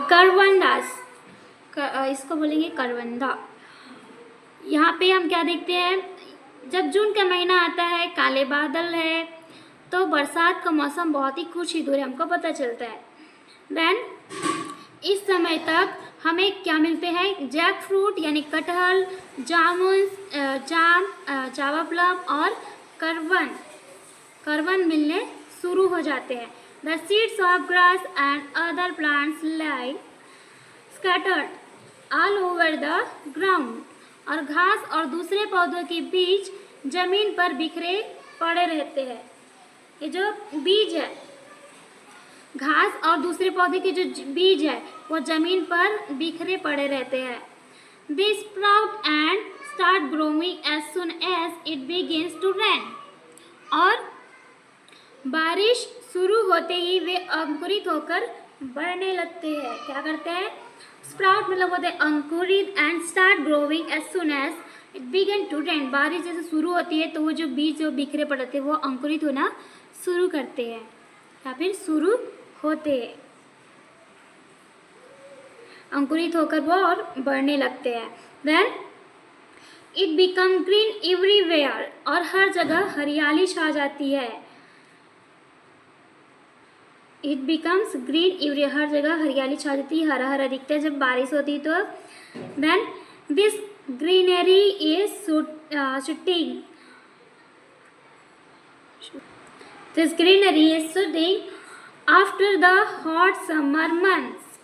karvandas, इसको बोलेंगे करवंदा। यहाँ पे हम क्या देखते हैं, जब जून का महीना आता है, काले बादल है, तो बरसात का मौसम बहुत ही कुछ ही दूर है, हमको पता चलता है। देन इस समय तक हमें क्या मिलते हैं, जैक फ्रूट यानी कटहल, जामुन, जाम, जावा प्लम और करवन मिलने शुरू हो जाते हैं। The seeds of grass and other plants lie scattered all over the ground. और घास और दूसरे पौधों के बीज जमीन पर बिखरे पड़े रहते हैं। ये जो बीज है, घास और दूसरे पौधे के जो बीज है वो जमीन पर बिखरे पड़े रहते हैं। They sprout and start growing as soon as it begins to rain. और बारिश शुरू होते ही वे अंकुरित होकर बढ़ने लगते हैं। क्या करते हैं, स्प्राउट मतलब होते हैं अंकुरित, and start growing as soon as it begin to rain. बारिश जैसे शुरू होती है तो वो जो बीज जो बिखरे पड़े थे वो अंकुरित होना शुरू करते हैं या फिर शुरू होते हैं, अंकुरित होकर वो और बढ़ने लगते हैं। Then it become green everywhere. और हर जगह हरियाली छा जाती है। इट बिकम्स ग्रीन एवरीवेयर, हर जगह हरियाली छा जाती है, हरा हरा दिखता है जब बारिश होती है तो। Then this greenery is shooting, this greenery is shooting after the hot summer months.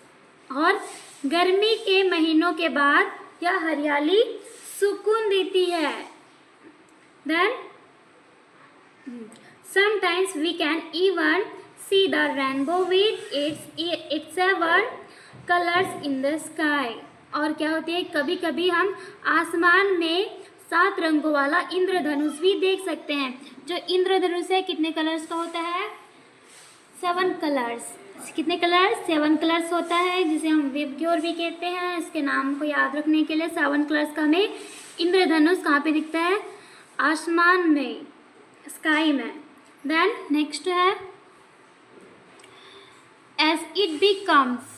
और गर्मी के महीनों के बाद यह हरियाली सुकून देती है। Then sometimes we can even see the rainbow with its 7 colours in the sky. और क्या होती है, कभी कभी हम आसमान में 7 रंगों वाला इंद्रधनुष भी देख सकते हैं। जो इंद्रधनुष है कितने कलर्स का होता है, 7 कलर्स। कितने कलर्स, 7 कलर्स होता है, जिसे हम विबग्योर भी कहते हैं। इसके नाम को याद रखने के लिए 7 कलर्स का हमें इंद्रधनुष कहाँ पे दिखता है, आसमान में, स्काई में। देन नेक्स्ट है as it becomes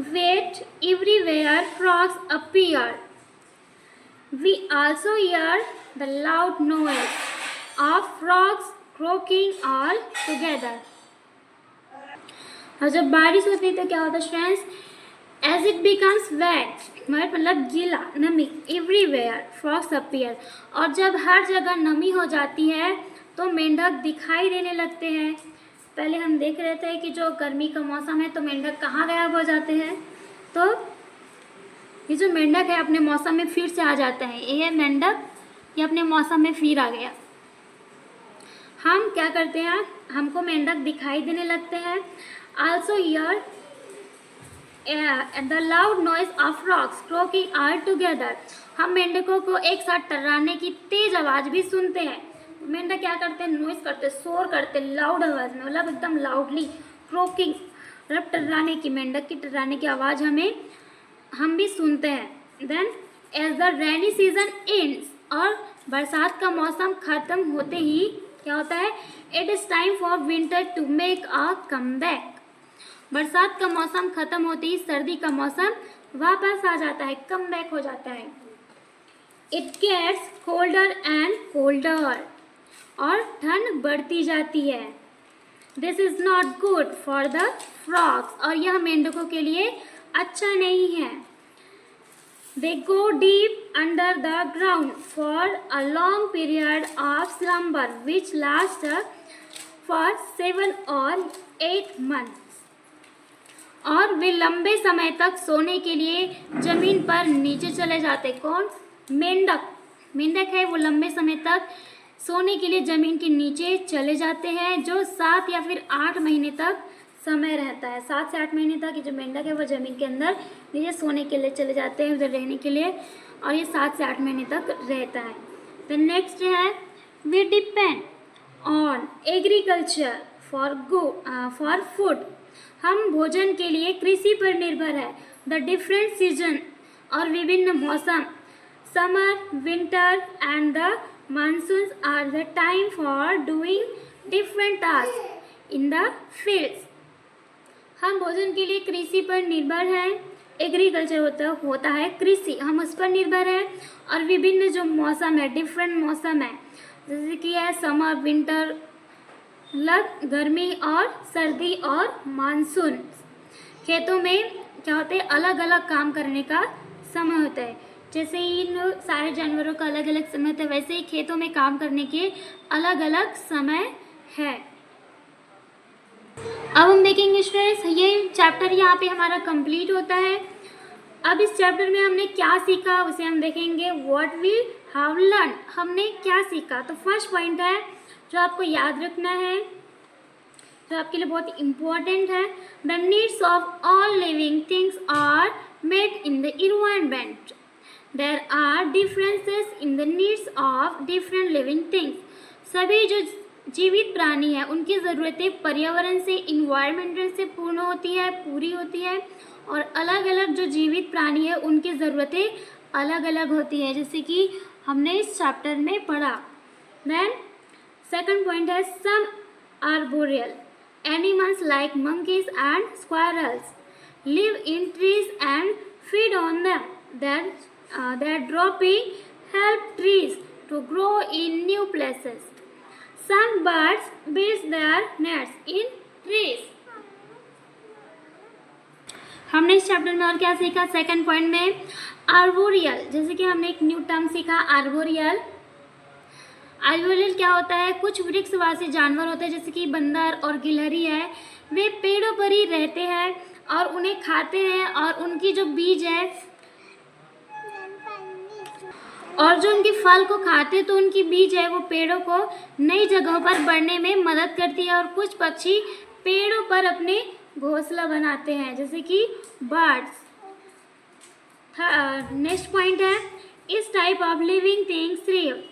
wet everywhere frogs appear. We also hear the loud noise of frogs croaking all together. और जब बारिश होती है तो क्या होता है students, as it becomes wet, मतलब गीला, नमी, एवरीवेयर फ्रॉग्स अपीयर, और जब हर जगह नमी हो जाती है तो मेंढक दिखाई देने लगते हैं। पहले हम देख रहे थे कि जो गर्मी का मौसम है तो मेंढक कहाँ गायब हो जाते हैं, तो ये जो मेंढक है अपने मौसम में फिर से आ जाता है। ये मेंढक ये अपने मौसम में फिर आ गया। हम क्या करते हैं, हमको मेंढक दिखाई देने लगते हैं। Also here the loud noise of frogs croaking all together, हम मेंढकों को एक साथ टर्राने की तेज आवाज़ भी सुनते हैं। मेंढक क्या करते हैं, नॉइज करते, शोर करते, लाउड आवाज़ में, मतलब एकदम लाउडली, क्रॉकिंग मतलब टर्राने की, मेंढक की टर्राने की आवाज़ हम भी सुनते हैं। Then as the rainy season ends, और बरसात का मौसम खत्म होते ही क्या होता है, it is time for winter to make a comeback, बरसात का मौसम खत्म होते ही सर्दी का मौसम वापस आ जाता है, कमबैक हो जाता है। It gets colder and colder, और ठंड बढ़ती जाती है। This is not good for the frogs, और यह मेंढकों के लिए अच्छा नहीं है। They go deep under the ground for a long period of slumber which lasts for 7 or 8 months. और वे लंबे समय तक सोने के लिए जमीन पर नीचे चले जाते। कौन, मेंढक, मेंढक है वो लंबे समय तक सोने के लिए जमीन के नीचे चले जाते हैं, जो 7 या फिर 8 महीने तक समय रहता है। 7 से 8 महीने तक ये जो मेंढक है वो ज़मीन के अंदर नीचे सोने के लिए चले जाते हैं, उधर रहने के लिए, और ये 7 से 8 महीने तक रहता है। तो नेक्स्ट है, we depend on agriculture for food, हम भोजन के लिए कृषि पर निर्भर है। द डिफरेंट सीजन, और विभिन्न मौसम, summer, winter and the monsoons are the time for doing different task in the fields. हम भोजन के लिए कृषि पर निर्भर हैं, एग्रीकल्चर होता है कृषि, हम उस पर निर्भर हैं, और विभिन्न जो मौसम है, डिफरेंट मौसम है, जैसे कि है समर, विंटर, मतलब गर्मी और सर्दी, और मानसून। खेतों में क्या होते हैं, अलग अलग काम करने का समय होता है। जैसे इन सारे जानवरों का अलग अलग समय होता है, वैसे ही खेतों में काम करने के अलग अलग समय है। अब हम देखेंगे स्टूडेंट्स, ये चैप्टर यहाँ पे हमारा कंप्लीट होता है। अब इस चैप्टर में हमने क्या सीखा उसे हम देखेंगे। व्हाट वी हैव लर्न, हमने क्या सीखा। तो फर्स्ट पॉइंट है जो आपको याद रखना है, जो आपके लिए बहुत इम्पोर्टेंट है, the needs of all living things are met in the environment, there are differences in the needs of different living things. सभी जो जीवित प्राणी है उनकी ज़रूरतें पर्यावरण से, इन्वायरमेंटल से पूर्ण होती है, पूरी होती है, और अलग अलग जो जीवित प्राणी है उनकी ज़रूरतें अलग अलग होती है, जैसे कि हमने इस चैप्टर में पढ़ा। देन सेकंड पॉइंट है, some arboreal animals like monkeys and squirrels live in trees and feed on them. Their dropping help trees to grow in new places. Some birds build their nests in trees. हमने इस चैप्टर में और क्या सीखा, सेकंड पॉइंट में आर्बोरियल, जैसे कि हमने एक न्यू टर्म सीखा आर्बोरियल। आर्बोरियल क्या होता है, कुछ वृक्षवासी जानवर होते हैं जैसे कि बंदर और गिलहरी है, वे पेड़ों पर ही रहते हैं और उन्हें खाते हैं, और उनकी जो बीज है और जो उनके फल को खाते हैं तो उनकी बीज है वो पेड़ों को नई जगहों पर बढ़ने में मदद करती है, और कुछ पक्षी पेड़ों पर अपने घोंसला बनाते हैं जैसे कि बर्ड्स। नेक्स्ट पॉइंट है, इस type of living things thrive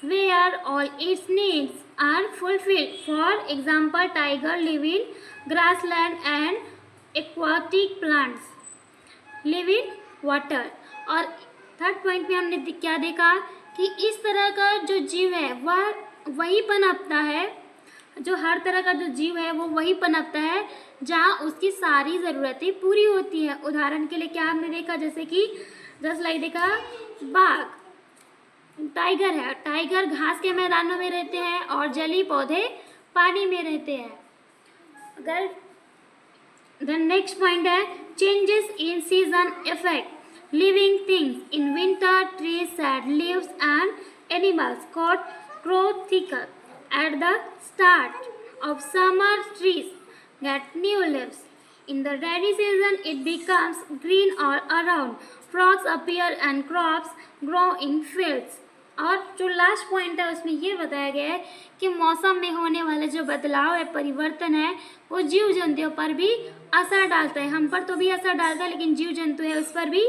where all its needs are fulfilled. For example, tiger live in grassland and aquatic plants live in water. और थर्ड पॉइंट में हमने क्या देखा कि इस तरह का जो जीव है वह वही पनपता है, जो हर तरह का जो जीव है वो वही पनपता है जहाँ उसकी सारी ज़रूरतें पूरी होती है। उदाहरण के लिए क्या हमने देखा, जैसे कि जस्ट लाइक देखा बाघ, टाइगर है, टाइगर घास के मैदानों में रहते हैं और जलीय पौधे पानी में रहते हैं। अगर देन नेक्स्ट पॉइंट है changes in season effect living things in winter trees sad leaves and animals grow thicker at the start of summer. Trees get new leaves. In the rainy season, it becomes green all around. Frogs appear and crops grow in fields. और जो लास्ट पॉइंट है उसमें ये बताया गया है कि मौसम में होने वाले जो बदलाव है, परिवर्तन है, वो जीव जंतुओं पर भी असर डालता है। हम पर तो भी असर डालता है, लेकिन जीव जंतु है उस पर भी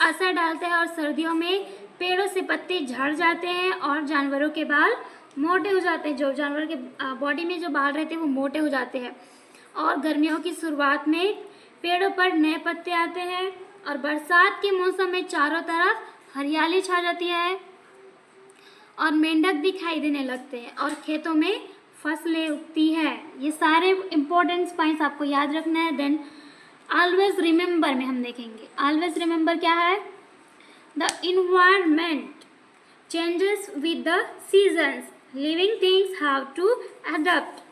असर डालता है। और सर्दियों में पेड़ों से पत्ते झड़ जाते हैं और जानवरों के बाल मोटे हो जाते हैं। जो जानवर के बॉडी में जो बाल रहते हैं वो मोटे हो जाते हैं। और गर्मियों की शुरुआत में पेड़ों पर नए पत्ते आते हैं और बरसात के मौसम में चारों तरफ हरियाली छा जाती है और मेंढक दिखाई देने लगते हैं और खेतों में फसलें उगती है। ये सारे इम्पोर्टेंट पॉइंट्स आपको याद रखना है। देन ऑलवेज रिमेंबर में हम देखेंगे। ऑलवेज रिमेंबर क्या है? The environment changes with the seasons, living things have to adopt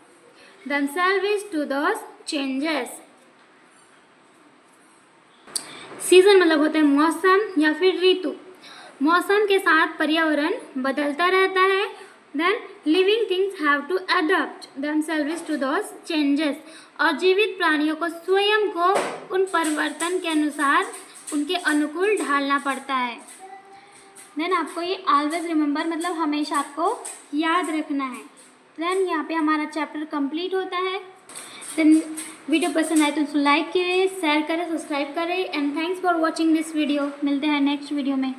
themselves to those changes। Season मतलब होता है मौसम या फिर ऋतु। मौसम के साथ पर्यावरण बदलता रहता है। Then living things have to adopt themselves to those changes। और जीवित प्राणियों को स्वयं को उन परिवर्तन के अनुसार उनके अनुकूल ढालना पड़ता है। देन आपको ये ऑलवेज रिमेंबर मतलब हमेशा आपको याद रखना है। देन यहाँ पे हमारा चैप्टर कंप्लीट होता है। देन वीडियो पसंद आए तो उसको लाइक करें, शेयर करें, सब्सक्राइब करें and thanks for watching this video. मिलते हैं नेक्स्ट वीडियो में।